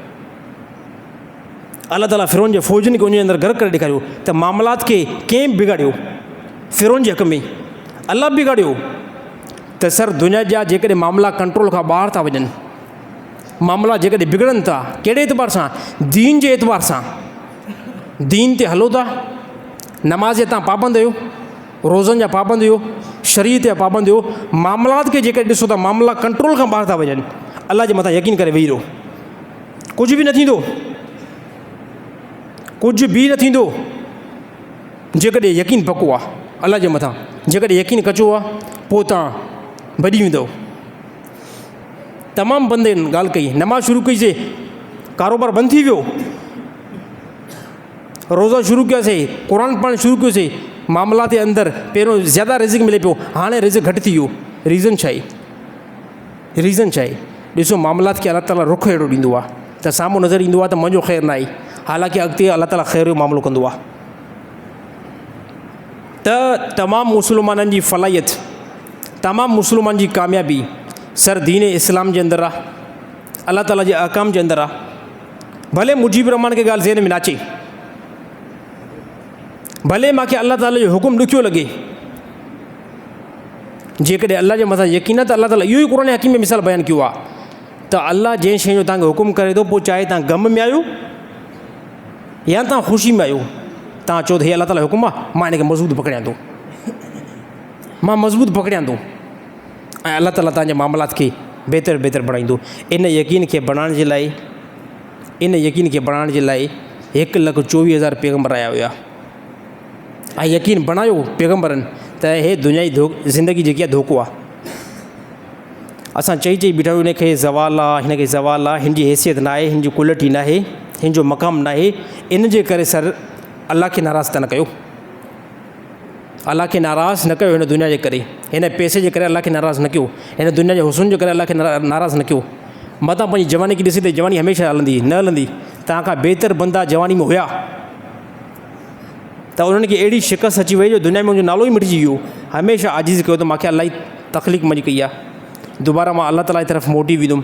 B: अलाह ताला फिरौन जे फ़ौजनि खे उनजे अंदरि गर्क करे ॾेखारियो त मामलात खे कंहिं बिगाड़ियो? फिरौन जे हक़ में अलाह बिगाड़ियो। त सर दुनिया जा जेकॾहिं मामला कंट्रोल खां ॿाहिरि था वञनि, मामला जेकॾहिं बिगड़नि था, कहिड़े एतबार सां? दीन जे एतबार सां। दीन ते हलो था, नमाज़ जा तव्हां पाबंद आहियो, रोज़नि जा पाबंद आहियो, शरीयत जा पाबंद आहियो। मामलात खे जेके ॾिसो था मामला कंट्रोल खां ॿाहिरि था वञनि, अलाह जे मथां यकीन करे वेही रहो, कुझु बि न थींदो, कुझु बि न थींदो जेकॾहिं यकीन पको आहे अलाह जे मथां। जेकॾहिं यकीन कचो आहे पोइ तव्हां भॼी वेंदव। तमामु बंदे ॻाल्हि कई, नमाज़ शुरू कईसीं, कारोबार बंदि थी वियो, रोज़ा शुरू कयासीं, क़ुर पढ़णु शुरू कयोसीं, मामला जे अंदरि पहिरियों ज़्यादा रिज़िक मिले पियो, हाणे रिज़िक घटि थी वियो। रीज़न छा आहे? रीज़न छा आहे? ॾिसो मामलात खे अलाह ताला रुख अहिड़ो ॾींदो आहे त साम्हूं नज़र ईंदो आहे त मुंहिंजो ख़ैरु न आहे, हालांकि अॻिते अलाह ताला ख़ैर जो मामिलो कंदो आहे। त तमामु मुस्लमाननि जी फलाहियत, तमामु मुस्लमान जी कामयाबी सर दीन इस्लाम जे अंदरि आहे, अलाह ताला जे अहकाम जे अंदरि आहे। भले मुजीब रहमान खे ॻाल्हि ज़हन में न अचे, भले मूंखे अलाह ताला जो हुकुम ॾुखियो लॻे, जेकॾहिं अलाह जे मथां यकीन आहे त अलाह ताला इहो ई क़ुर हकीम में मिसाल बयानु कयो आहे त अलाह जंहिं शइ जो तव्हांखे हुकुम करे थो, पोइ चाहे तव्हां गम में आहियो या तव्हां ख़ुशी में आहियो, तव्हां चओ त हे अलाह ताला हुकुम आहे, मां हिन खे मज़बूत पकड़ियां थो, मां मज़बूत पकड़ियां थो, ऐं अलाह ताला तव्हांजे मामलात खे बहितर बणाईंदो। इन यकीन खे बढ़ाइण जे लाइ, इन यकीन खे बढ़ाइण जे लाइ 1,24,000 पैगम्बर आया हुआ, ऐं यकीन बणायो पैगम्बरनि त हे दुनिया जी ज़िंदगी जेकी आहे धोखो आहे। असां चई बीठा आहियूं हिनखे ज़वाल आहे, हिनखे ज़वाल आहे, हिन जी हैसियत न आहे, हिन जी क्वालिटी न आहे, हिन जो मक़ाम न आहे। इन जे करे सर अलाह खे नाराज़ त न कयो, अलाह खे नाराज़ न कयो हिन दुनिया जे करे, हिन पैसे जे करे अलाह खे नाराज़ न कयो, हिन दुनिया जे हुस्न जे करे अलाह खे नाराज़ न कयो। मतां पंहिंजी जवानी खे ॾिसी त जवानी हमेशह हलंदी न हलंदी। तव्हां खां बहितर बंदा जवानी में हुया त उन्हनि खे अहिड़ी शिकस्त अची वई जो दुनिया में मुंहिंजो नालो ई मिटिजी वियो। हमेशह आजीज़ कयो त मूंखे अलाह जी तकलीफ़ मज़ी कई आहे, दुबारा मां अलाह ताला जी तरफ़ मोटी वेंदुमि,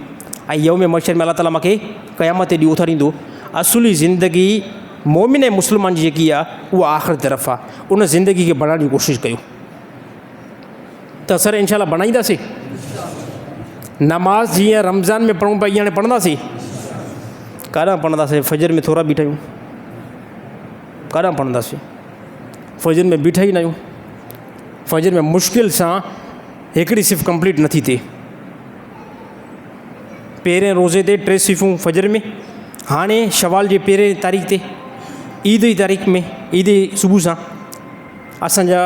B: ऐं यौम मशर में अलाह ताला मूंखे क़यामत ते ॾींहुं उथारींदो। असुली ज़िंदगी मोमिन ऐं मुस्लमान जी जेकी आहे उहा आख़िरी तरफ़ आहे, उन ज़िंदगी खे बढ़ाइण जी कोशिशि कयो त सर इंशाअल्लाह बढ़ाईंदासीं। नमाज़ जीअं रमज़ान में पढ़ूं पिया ईअं हाणे पढ़ंदासीं, काॾां पढ़ंदासीं? फजर में थोरा बीठा आहियूं, काॾां पढ़ंदासीं? फजर में बीठा ई न आहियूं। फजर में मुश्किल सां हिकिड़ी सिफ़ कंप्लीट नथी थिए। पहिरें रोज़े ते 3 सिफ़ूं फजर में, हाणे शवाल जे पहिरें तारीख़ ते ईद जी तारीख़ में, ईद सुबुह सां असांजा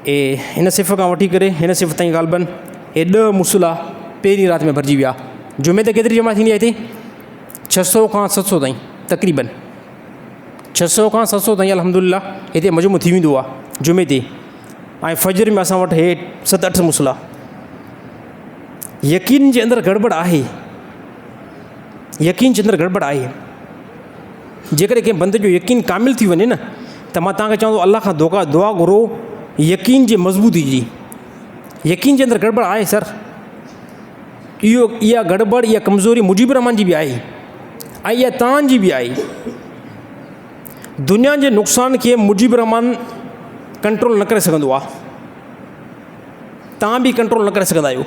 B: हिन सिफ़ खां वठी करे हिन सिफ़ ताईं ग़ालिबन 10 मुसला पहिरीं राति में भरिजी विया। जुमे ते केतिरी जमा थींदी आहे हिते? 600 खां 700 ताईं तक़रीबन, 600 खां 700 ताईं अल्हम्दुलिल्लाह हिते मजमू थी वेंदो आहे जुमे ते। ऐं फजर में असां वटि 7-8 मुसला। यकीन जे अंदरि गड़बड़ आहे, यकीन जे अंदरि गड़बड़ आहे। जेकॾहिं कंहिं बंदे जो यकीन कामिल थी वञे न त मां तव्हांखे चवां थो अलाह खां दुआ घुरो यकीन जी मज़बूती जी। यकीन जे अंदरि गड़बड़ आहे सर, इहा गड़बड़, इहा कमज़ोरी मुजीब रहमान जी बि आहे ऐं इहा तव्हांजी बि आहे। दुनिया जे नुक़सान खे मुजीब रहमान कंट्रोल न करे सघंदो आहे, तव्हां बि कंट्रोल न करे सघंदा आहियो।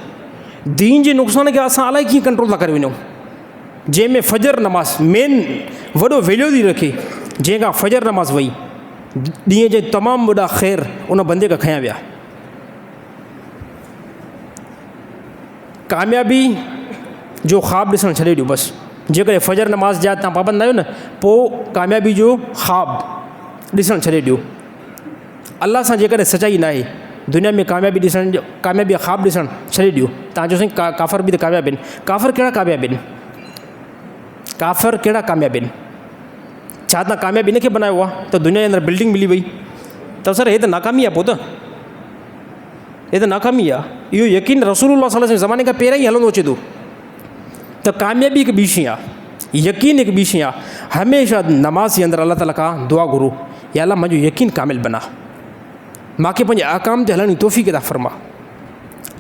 B: दीन जे नुक़सान खे असां अलाए कीअं कंट्रोल था करे वञूं, जंहिंमें फजर नमाज़ मेन वॾो वैल्यू थी रखे, जंहिंखां फजर नमाज़ वई ॾींहं जे तमामु वॾा ख़ैर उन बंदे खां खयां विया। कामयाबी जो ख़्वाबु ॾिसणु छॾे ॾियो बसि। जेकॾहिं फजर नमाज़ जा तव्हां पाबंद आहियो न, पोइ कामयाबी जो ख़्वाबु ॾिसणु छॾे ॾियो। अलाह सां जेकॾहिं सचाई न आहे, दुनिया में कामयाबी ॾिसण जो, कामयाबी ख़्वाबु ॾिसणु छॾे ॾियो। तव्हां चओ साईं काफ़र बि त कामयाबु आहिनि। काफ़र कहिड़ा कामयाबु आहिनि? काफ़र कहिड़ा कामयाबु आहिनि? छा तव्हां कामयाबी इन खे बनायो आहे त दुनिया जे अंदरि बिल्डिंग मिली वई त सर हे त नाकामी आहे, पोइ त हे त नाकामी आहे। इहो यकीन रसूलुल्लाह सल्लल्लाहु अलैहि वसल्लम ज़माने खां पहिरियों ई हलंदो अचे थो त कामयाबी हिकु ॿी शइ आहे, यकीन हिकु ॿी शइ आहे। हमेशह नमाज़ जे अंदरि अलाह ताला खां दुआ घुरो, या अलाह मुंहिंजो यकीन कामिल बना, मूंखे पंहिंजे अहकाम ते हलण जी तौफ़ीक़ अता फ़रमा।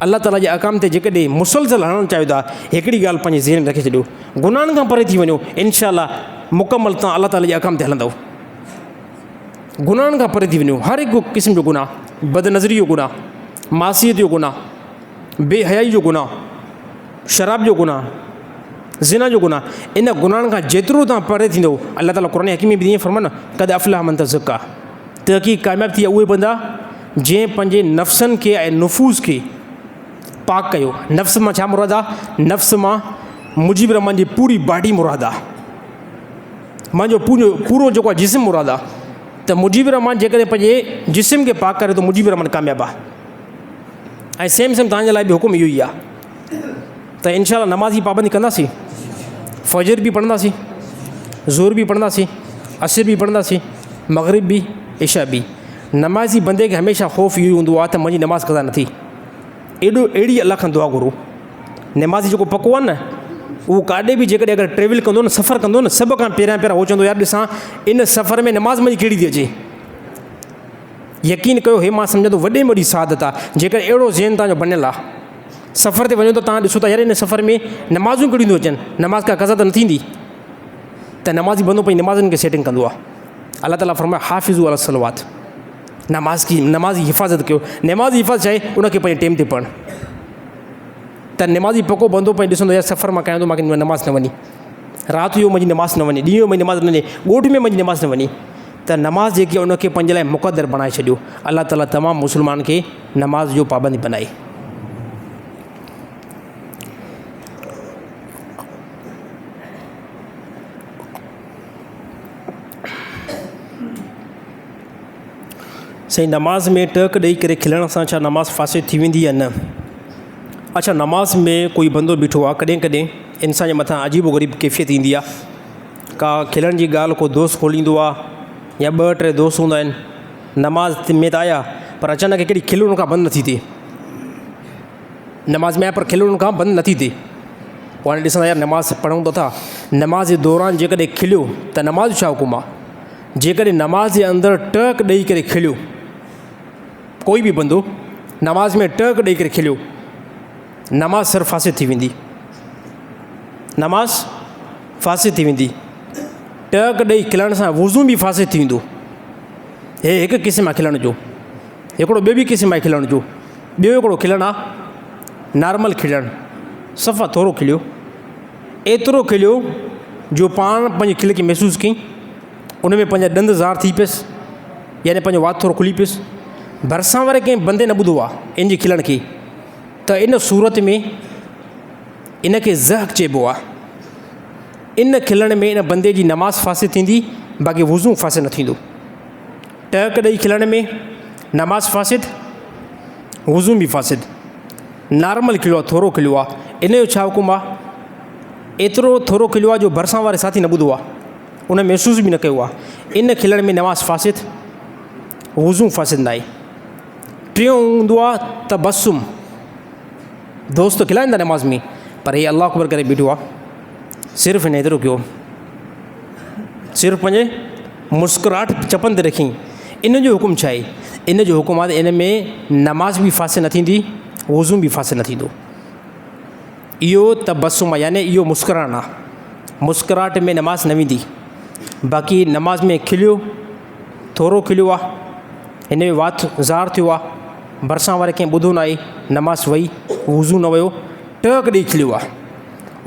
B: अलाह ताला जे अहकाम ते जेकॾहिं मुसलसल हलणु चाहियो था, हिकिड़ी ॻाल्हि पंहिंजे ज़हन में रखे छॾियो, गुनाहनि खां परे थी वञो, इनशाअल्लाह मुकमल तव्हां अलाह ताला जे अहकाम ते हलंदव। गुनाहनि खां परे थी वञो, हर हिकु क़िस्म जो गुनाह, बदनज़री जो गुनाह, मासियत जो गुनाह, बेहयाई जो गुनाह, शराब जो गुनाह, ज़िना जो गुनाह, इन गुनाहनि खां जेतिरो तव्हां परे थींदो, अलाह ताला क़ुरान हकीम में बि ईअं फ़रमाए न, क़द अफ़लह मन तज़क्का, तहक़ीक़ कामयाबु थी विया उहे बंदा जंहिं पंहिंजे नफ़्सनि खे ऐं नुफ़ूस खे पाक कयो। नफ़्स मां छा मुराद आहे? नफ़्स मां मुजीब रहमान जी पूरी बॉडी मुराद आहे, मुंहिंजो पूरो जेको आहे जिस्म मुराद आहे। त मुजीब रहमान जेकॾहिं पंहिंजे जिस्म खे पाक करे थो, मुजीब रहमान कामयाबु आहे। ऐं सेम तव्हांजे लाइ बि हुकुम इहो ई आहे त इनशाअल्लाह नमाज़ जी पाबंदी कंदासीं, फजर बि पढ़ंदासीं, ज़ोर बि पढ़ंदासीं, असर बि पढ़ंदासीं, मग़रिब बि, इशा बि। नमाज़ी बंदे खे हमेशह ख़ौफ़ इहो हूंदो आहे त मुंहिंजी नमाज़ क़ज़ा नथी, अहिड़ी अलाह खां दुआ घुरो। नमाज़ी जेको पको आहे न, उहो काॾे बि जेकॾहिं अगरि ट्रेवल कंदो न, सफ़र कंदो न, सभ खां पहिरियां उहो चवंदो यार ॾिसां इन सफ़र में नमाज़ मुंहिंजी कहिड़ी थी अचे। यकीन कयो, हे मां सम्झां थो वॾे में वॾी सादत आहे जेकर अहिड़ो ज़हन तव्हांजो बनियल आहे। सफ़र ते वञो त तव्हां ॾिसो था यार इन सफ़र में नमाज़ूं कहिड़ियूं थियूं अचनि, नमाज़ का क़ज़ा त न थींदी, त नमाज़ी बंदो पंहिंजी नमाज़ुनि खे सेटिंग कंदो आहे। अलाह ताला फ़रमाए हाफ़िज़ू अला सलवात, नमाज़ जी हिफ़ाज़त कयो। नमाज़ जी हिफ़ाज़त आहे उनखे पंहिंजे टाइम ते पढ़णु। त नमाज़ी पको बंदो पंहिंजो ॾिसंदो यार सफ़र मां कयां थो, मूंखे नमाज़ न वञी, राति जो मुंहिंजी नमाज़ न वञे, ॾींहं जो मुंहिंजी नमाज़ न वञे, ॻोठ में मुंहिंजी नमाज़ न वञे, त नमाज़ जेकी आहे उनखे पंहिंजे लाइ मुक़दर बणाए छॾियो। अलाह ताला तमामु मुस्लमान खे नमाज़ जो पाबंदी बनाए। सही, नमाज़ में टक ॾेई करे खिलण सां छा नमाज़ फासिद थी वेंदी या न? अच्छा, नमाज़ में कोई बंदो बीठो आहे, कॾहिं कॾहिं इंसान जे मथां अजीबो ग़रीब कैफ़ियत ईंदी आहे, का खिलण जी ॻाल्हि को दोस्त खोलींदो आहे या 2-3 दोस्त हूंदा आहिनि, नमाज़ में त आया पर अचानक हिकिड़ी खिल उन खां बंदि नथी थिए, नमाज़ में आया पर खिल उन खां बंदि नथी थिए। पोइ हाणे ॾिसंदा यार नमाज़ पढ़ूं त था, नमाज़ जे दौरान जेकॾहिं खिलियो त नमाज़ छा हुकुम आहे? जेकॾहिं नमाज़ जे अंदरि टक ॾेई करे खिलियो, कोई बि बंदो नमाज़ में टक ॾेई करे खिलियो, नमाज़ सिर्फ़ फासिद थी वेंदी, नमाज़ फासिद थी वेंदी। टक ॾेई खिलण सां वुज़ू बि फासिद थी वेंदो। हे हिकु क़िस्म आहे खिलण जो, हिकिड़ो ॿियो बि क़िस्म आहे खिलण जो। ॿियो हिकिड़ो खिलणु आहे नॉर्मल खिलणु, सफ़ा थोरो खिलियो, एतिरो खिलियो जो पाण पंहिंजी खिल खे महसूसु कई, उन में पंहिंजा ॾंद ज़ार थी पियसि, यानी पंहिंजो वात थोरो खुली पियसि, भरिसां वारे कंहिं बंदे न ॿुधो आहे इन जी खिलण खे, त इन सूरत में इनखे ज़हक चइबो आहे। इन खिलण में इन बंदे जी नमाज़ फासिद थींदी, बाक़ी वुज़ू फासिद न थींदो। टक ॾेई खिलण में नमाज़ फासिद, वुज़ू बि फासिद। नॉर्मल खिलियो आहे, थोरो खिलियो आहे, इन जो छा हुकुम आहे? एतिरो थोरो खिलियो आहे जो भरिसां वारे साथी न ॿुधो आहे, उन महसूस बि न कयो आहे, इन खिलण में नमाज़ फासिद, वुज़ू फासिद न आहे। टियों हूंदो आहे तबस्सुम, दोस्त खिलाईंदा नमाज़ में पर हे अल्लाह अकबर करे बीठो आहे, सिर्फ़ु हिन एतिरो कयो, सिर्फ़ु पंहिंजे मुस्कुराहट चपनि ते रखी। इन जो हुकुम छा आहे? इन जो हुकुम आहे त इन में नमाज़ बि फासिद न थींदी, वुज़ू बि फासिद न थींदो। इहो तबस्सुम आहे, यानी इहो मुस्कुराइणु आहे। मुस्कुराहट में नमाज़ न वेंदी, बाक़ी नमाज़ में खिलियो, थोरो खिलियो आहे, हिन में वात ज़ार थियो आहे, भरिसां वारे कंहिं ॿुधो न आहे, नमाज़ वई, वुज़ू न वियो, टक ॾेई खिलियो आहे,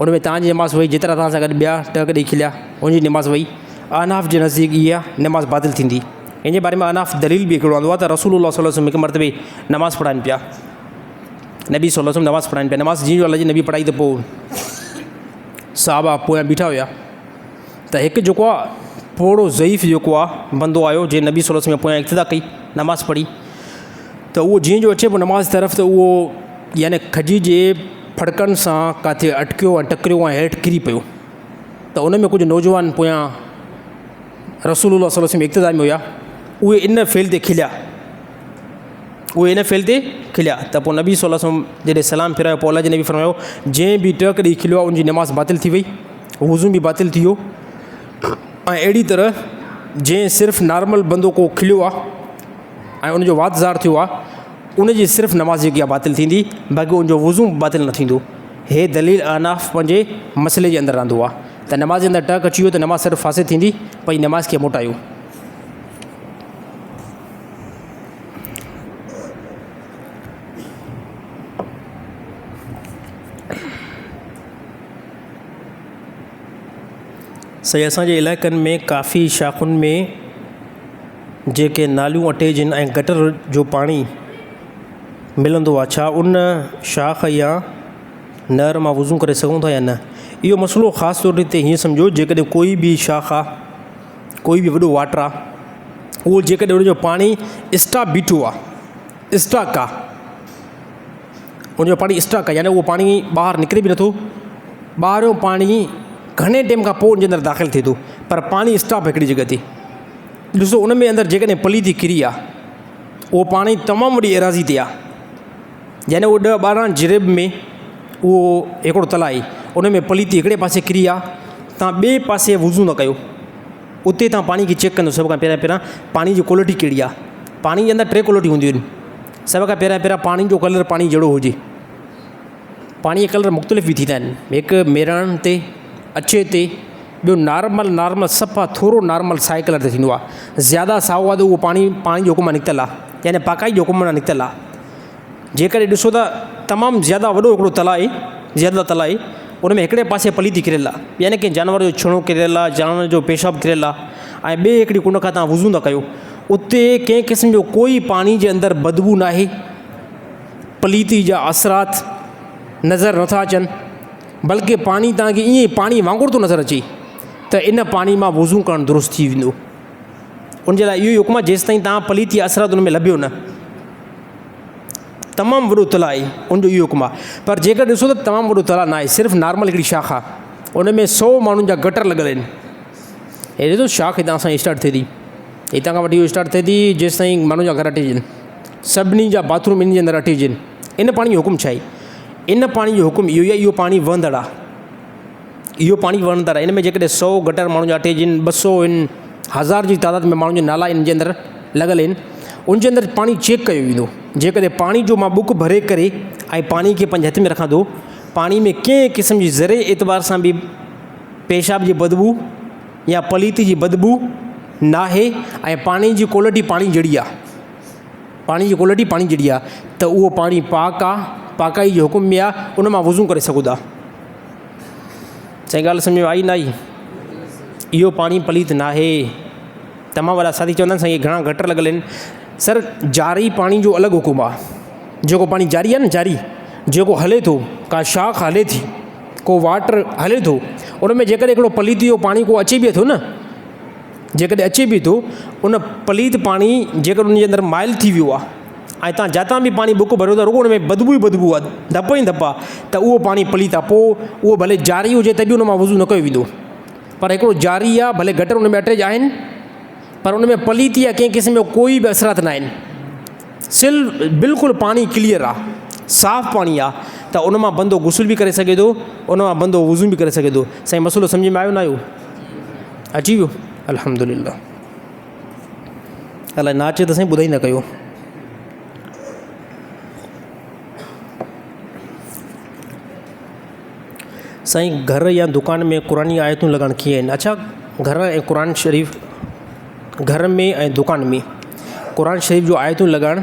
B: उन में तव्हांजी नमाज़ वई, जेतिरा तव्हां सां गॾु ॿिया टक ॾेई खिलिया उनजी नमाज़ वई। अहनाफ़ जे नज़दीक इहा नमाज़ बातिल थींदी। इन जे बारे में अहनाफ़ दलील बि हिकिड़ो आंदो आहे त रसूलुल्लाह सल्लल्लाहु अलैहि वसल्लम हिकु मरतबे नमाज़ पढ़ाइनि पिया, नबी सल्लल्लाहु अलैहि वसल्लम नमाज़ पढ़ाइनि पिया, नमाज़ जीअं जो अलाह जी नबी पढ़ाई त पोइ साहबा पोयां बीठा हुया, त हिकु जेको आहे पोड़ो ज़ईफ़ जेको आहे बंदो आयो, जंहिं नबी सल्लल्लाहु अलैहि वसल्लम पोयां इक़्तिदा कई, नमाज़ पढ़ी, त उहो जीअं जो अचे पोइ नमाज़ तरफ़, त उहो यानी खजी जे फड़कनि सां किथे अटकियो ऐं टकिरियो ऐं हेठि किरी पियो। त उन में कुझु नौजवान पोयां रसूलुल्लाह सल्लल्लाहु अलैहि वसल्लम इक़्तिदा में हुआ, उहे इन फ़ेल ते खिलिया, उहे इन फ़ेल ते खिलिया। त पोइ नबी सल्लल्लाहु अलैहि वसल्लम जॾहिं सलाम फिरायो, पोइ अल्लाह जे नबी फरमायो जंहिं बि टक ॾेई खिलियो आहे उनजी नमाज़ बातिल थी वई, वुज़ू बि बातिल थी वियो। ऐं अहिड़ी तरह जंहिं सिर्फ़ु नॉर्मल बंदो को खिलियो आहे ऐं उनजो वात ज़ाहिर थियो आहे, उनजी सिर्फ़ु नमाज़ जेकी आहे बातिल थींदी, बाक़ी उनजो वुज़ू बातिल न थींदो। हे दलील अहनाफ़ पंहिंजे मसइले जे अंदरि रहंदो आहे त नमाज़ जे अंदरि टक अची वियो त नमाज़ सिर्फ़ु फासिद थींदी, भई नमाज़ खे मोटायो। सही, असांजे इलाइक़नि में काफ़ी शाख़ुनि में जेके नालियूं अटे जिन ऐं गटर जो पाणी मिलंदो आहे, छा उन शाख़ या नहर मां वुज़ू करे सघूं था या न? इहो मसइलो ख़ासि तौर ते हीअं सम्झो, जेकॾहिं कोई बि शाख़ आहे, कोई बि वॾो वाटर आहे, उहो जेकॾहिं उनजो पाणी स्टॉक बीठो आहे, स्टॉक आहे, उनजो पाणी स्टॉक आहे, यानी उहो पाणी ॿाहिरि निकिरे बि नथो, ॿाहिरियों पाणी घणे टाइम खां पोइ उनजे अंदरि दाख़िल थिए थो, पर पाणी स्टॉप हिकिड़ी जॻह ते। ॾिसो उन में अंदरि जेकॾहिं पलीती किरी आहे, उहो पाणी तमामु वॾी एराज़ी ते आहे, यानी उहो 10-12 जिरेब में उहो हिकिड़ो तलाउ आहे, उन में पलीती हिकिड़े पासे किरी आहे, तव्हां ॿिए पासे वुज़ू न कयो, उते तव्हां पाणी खे चेक कंदो। सभ खां पहिरियां पाणी जी क्वालिटी कहिड़ी आहे। पाणी जे अंदरि 3 क्वालिटी हूंदियूं आहिनि। सभ खां पहिरियां पाणी जो कलर पाणी जहिड़ो हुजे। पाणी जा कलर मुख़्तलिफ़ बि थींदा आहिनि, हिकु मेरान ते अछे ते, ॿियो नॉर्मल सफ़ा थोरो नॉर्मल साए कलर ते थींदो आहे। ज़्यादा साओ आहे त उहो पाणी जो हुकुम मां निकितल आहे, यानी पाकाई जो हुकुम मां निकितल आहे। जेकॾहिं ॾिसो त तमामु ज़्यादा वॾो हिकिड़ो तलाउ आहे, ज़्यादा तलाउ आहे, उन में हिकिड़े पासे पलीती किरियल आहे, यानी कंहिं जानवर जो छुणो किरियल आहे, जानवर जो पेशाब किरियल आहे, ऐं ॿिए हिकिड़ी कुंड खां तव्हां वुज़ू न कयो, उते कंहिं क़िस्म जो कोई पाणी जे अंदरि बदबू न आहे, पलीती जा असरात नज़र नथा अचनि, बल्कि पाणी तव्हांखे ईअं ई पाणी वांगुरु थो नज़र अचे, त इन पाणी मां वुज़ू करणु दुरुस्त थी वेंदो। उनजे लाइ इहो ई हुकुम आहे, जेसि ताईं तव्हां पलीती असरात उन में लभियो न। तमामु वॾो तलाउ आहे, उनजो इहो हुकुम आहे। पर जेकर ॾिसो त तमामु वॾो तलाउ न आहे, सिर्फ़ु नॉर्मल हिकिड़ी शाख आहे, उन में 100 माण्हुनि जा गटर लॻल आहिनि। हे ॾिसो शाख हितां सां स्टार्ट थिए थी, हितां खां वठी इहो स्टार्ट थिए थी जेसि ताईं माण्हुनि जा घर अटिजनि, सभिनी जा बाथरूम इन जे अंदरि अटिजनि। इन पाणी जो हुकुम छा आहे? इन पाणी जो हुकुम इहो ई आहे, इहो पाणी वहंदड़ आहे, इहो पाणी वहंदड़ आहे। इन में जेकॾहिं 100 गटर माण्हुनि जा अटिजनि, 200 आहिनि, 1000 जी तादाद में माण्हुनि जा नाला इन जे अंदरि लॻल आहिनि, उनजे अंदरि पाणी चेक कयो वेंदो। जेकॾहिं पाणी जो मां बुक भरे करे ऐं पाणी खे पंहिंजे हथ में रखां थो, पाणी में कंहिं क़िस्म जी ज़रे एतबार सां बि पेशाब जी बदबू या पलीती जी बदबू न आहे, ऐं पाणी जी क्वालिटी पाणी जहिड़ी आहे, पाणी जी क्वालिटी पाणी जहिड़ी आहे, त उहो पाणी पाक आहे, पाकाई जे हुकुम में आहे, उन मां वुज़ू करे सघो था। सही ॻाल्हि सम्झ में आई न आई? इहो पाणी पलीत न आहे। तमामु वॾा साथी चवंदा आहिनि साईं घणा गटर लॻल आहिनि। सर, जारी पाणी जो अलॻि हुकुम आहे। जेको पाणी जारी आहे न, जारी जेको हले थो, का शाख हले थी, को वाटर हले थो, उन में जेकॾहिं हिकिड़ो पलीती जो पाणी को अचे बि थो न, जेकॾहिं अचे बि थो, उन पलीत पाणी जेकर उनजे अंदरि माइल थी वियो आहे ऐं तव्हां जितां बि पाणी बुक भरियो था, रुगो उन में बदबू ई बदबू आहे, धप ई धप आहे, त उहो पाणी पलीत आहे। पोइ उहो भले जारी हुजे त बि उन मां वुज़ू न कयो वेंदो। पर हिकिड़ो जारी आहे, भले गटर उन में अटैच आहिनि, पर उन में पलीती या कंहिं क़िस्म जो कोई बि असरात न आहिनि, बिल्कुलु पाणी क्लियर आहे, साफ़ु पाणी आहे, त उन मां बंदो गुस्ल बि करे सघे थो, उन मां बंदो वुज़ू बि करे सघे थो। साईं मसइलो सम्झ में आयो न आयो? अची वियो? अल्हम्दुलिल्लाह। अलाए न अचे त साईं ॿुधाई न कयो। साईं, घर या दुकान में क़ुरानी आयतूं लॻाइण कीअं आहिनि? अच्छा, घर ऐं क़ुरान शरीफ़, घर में ऐं दुकान में क़ुरान शरीफ़ जो आयतूं लॻाइणु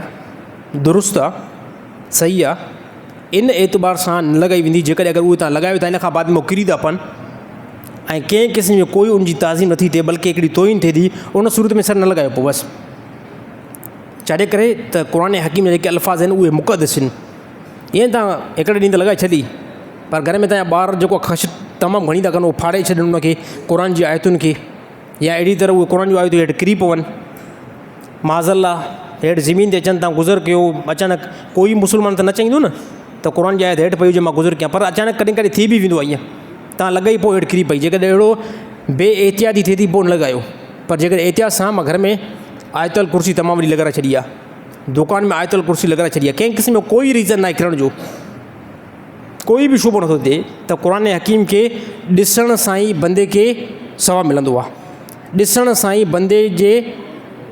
B: दुरुस्त आहे, सही आहे। इन एतबार सां न लॻाई वेंदी, जेकॾहिं अगरि उहे तव्हां लॻायो था, इन खां बाद में किरी था पवनि ऐं कंहिं क़िस्म जो कोई उनजी ताज़ीम नथी थिए, बल्कि हिकिड़ी तोइन थिए थी, उन सूरत में सर न लॻायो पोइ बसि। छाजे करे त क़ुरान हकीम जा जेके अल्फाज़ आहिनि उहे मुक़दस आहिनि। ईअं तव्हां हिकिड़े ॾींहुं त लॻाए छॾी, पर घर में तव्हांजा ॿार जेको ख़श तमामु घणी था कनि, उहो फाड़े छॾनि उनखे, क़ुरान जी आयतुनि खे, या अहिड़ी तरह उहे क़ुरान जूं आयतूं हेठि किरी पवनि, माज़ल्ला हेठि ज़मीन ते अचनि, तव्हां गुज़र कयो, अचानक कोई मुस्लमान त न चाहींदो न त क़ुरान जी आयत हेठि पई हुजे मां गुज़र कयां, पर अचानक कॾहिं कॾहिं थी बि वेंदो आहे ईअं, तव्हां लॻाई पोइ हेठि किरी पई। जेकॾहिं अहिड़ो बे एहतियाती थिए थी, पोइ न लॻायो, पर जेकर एहतियात सां मां घर में आयतल कुर्सी तमामु वॾी लॻाए छॾी आहे, दुकान में आयतल कुर्सी लॻाए छॾी आहे, कंहिं क़िस्म जो कोई रीज़न न आहे किरण जो, कोई बि शुबो नथो थिए त क़ुर हकीम खे ॾिसण सां ई बंदे खे सवाबु मिलंदो आहे, ॾिसण सां ई बंदे जे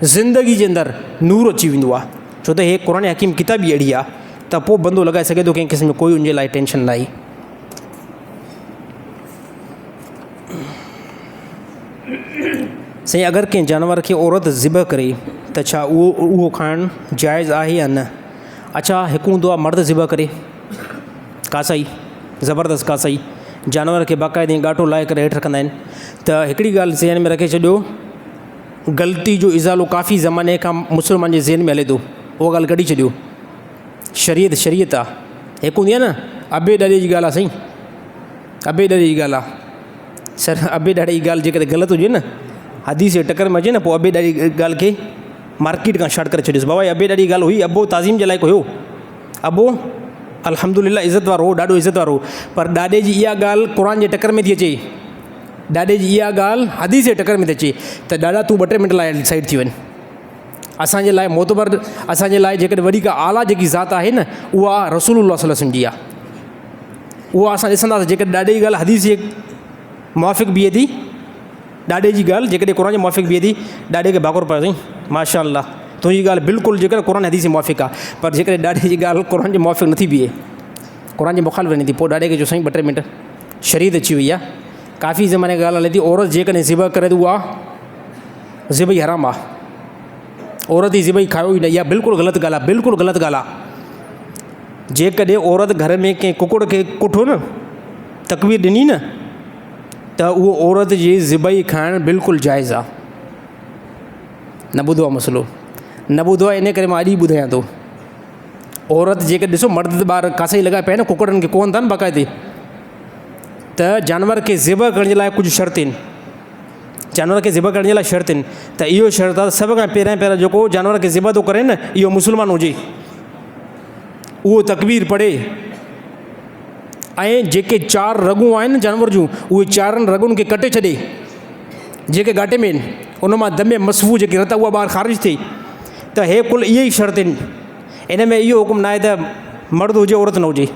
B: ज़िंदगी जे अंदरि नूर अची वेंदो आहे। छो त हे क़ुर हकीम किताब ई अहिड़ी आहे त पोइ बंदो लॻाए सघे थो, कंहिं क़िस्म जो कोई उनजे लाइ टेंशन न आहे। साईं अगरि कंहिं जानवर खे औरत ज़िब करे त छा उहो खाइणु जाइज़ आहे या न? अच्छा, हिकु हूंदो आहे मर्द ज़िब करे, कासाई ज़बरदस्त कासाई जानवर खे बाक़ाइदे ॻाठो लाहे करे हेठि रखंदा आहिनि। त हिकिड़ी ॻाल्हि ज़हन में रखे छॾियो, ग़लती जो इज़ालो काफ़ी ज़माने खां मुस्लमान जे ज़हन में हले थो, उहा ॻाल्हि कढी छॾियो। शरीयत आहे, हिकु हूंदी आहे न अबे ॾाॾे जी ॻाल्हि आहे साईं, अबे ॾाॾे जी ॻाल्हि आहे सर, अबे ॾाॾे जी ॻाल्हि जेकॾहिं ग़लति हुजे न, हदीस जे टकर में अचे न, पोइ अबे ॾाॾी ॻाल्हि खे मार्केट खां शॉर्ट करे छॾियोसि। बाबा अबे ॾाॾी ॻाल्हि हुई, अबो ताज़ीम जे लाइक़ु हुयो, अबो अल्हम्दुलिल्लाह इज़त वारो हो, ॾाढो इज़त वारो हो, पर ॾाॾे जी इहा ॻाल्हि क़ुर जे टकर में थी अचे, ॾाॾे जी इहा ॻाल्हि हदीस जे टकर में थी अचे त ॾाॾा तूं 2-3 मिंट लाइ साइड थी वञ। असांजे लाइ मोतबर, असांजे लाइ जेकॾहिं वॾी का आला जेकी ज़ात आहे न, उहा रसूलुल्लाह सल्लल्लाहु अलैहि वसल्लम जी आहे। उहा असां ॾिसंदासीं जेकॾहिं ॾाॾे जी ॻाल्हि हदीस जे मुआफ़िक़ बीहे थी, ॾाॾे जी ॻाल्हि जेकॾहिं क़ुर जे मुआफ़िक़ बीहे थी, ॾाॾे खे भाकुर पाए साईं, माशा अल्लाह तुंहिंजी ॻाल्हि बिल्कुलु जेकर क़ुर हदीस जे मुआफ़िक़ आहे, पर जेकॾहिं ॾाॾे जी ॻाल्हि क़ुर जे मुआफ़िक़ नथी बीहे, क़ुर जे मुखालिफ़ वञे थी, पोइ ॾाॾे खे जो साईं 2-3 मिंट शरीयत अची वई आहे। काफ़ी ज़माने ॻाल्हि हले थी, औरत जेकॾहिं ज़िब करे त उहा ज़िब ई हराम आहे, औरत ई ज़िब ई खायो ई न, इहा बिल्कुलु ग़लति ॻाल्हि आहे, बिल्कुलु ग़लति ॻाल्हि आहे। जेकॾहिं औरत घर में कंहिं कुकुड़ खे कुठो न, तकवीर ॾिनी न, त उहो औरत जी ज़िब ई खाइणु बिल्कुलु जाइज़ आहे। न ॿुधो आहे मसइलो, न ॿुधो आहे, इन करे मां अॼु ई ॿुधायां थो। औरत जेके ॾिसो मर्द ॿार कासाई लॻाए पिया न, कुकड़नि खे कोन था न बाक़ाइदे, त जानवर खे ज़िब करण जे लाइ कुझु शर्त आहिनि, जानवर खे ज़िब करण जे लाइ शर्त आहिनि। त इहो शर्त आहे, सभ खां पहिरियों जेको जानवर खे ज़िब थो करे न, इहो मुस्लमान हुजे, उहो तकबीर पढ़े, ऐं जेके 4 रगूं आहिनि जानवर जूं, उहे 4 रगुनि खे कटे छॾे, जेके घाटे में आहिनि, उन मां दमे मसफ़ू जेकी रत उहा ॿाहिरि ख़ारिज थिए। त हे कुल इहे ई शर्त आहिनि, इन में इहो हुकुम न आहे त मर्द हुजे औरत न हुजे।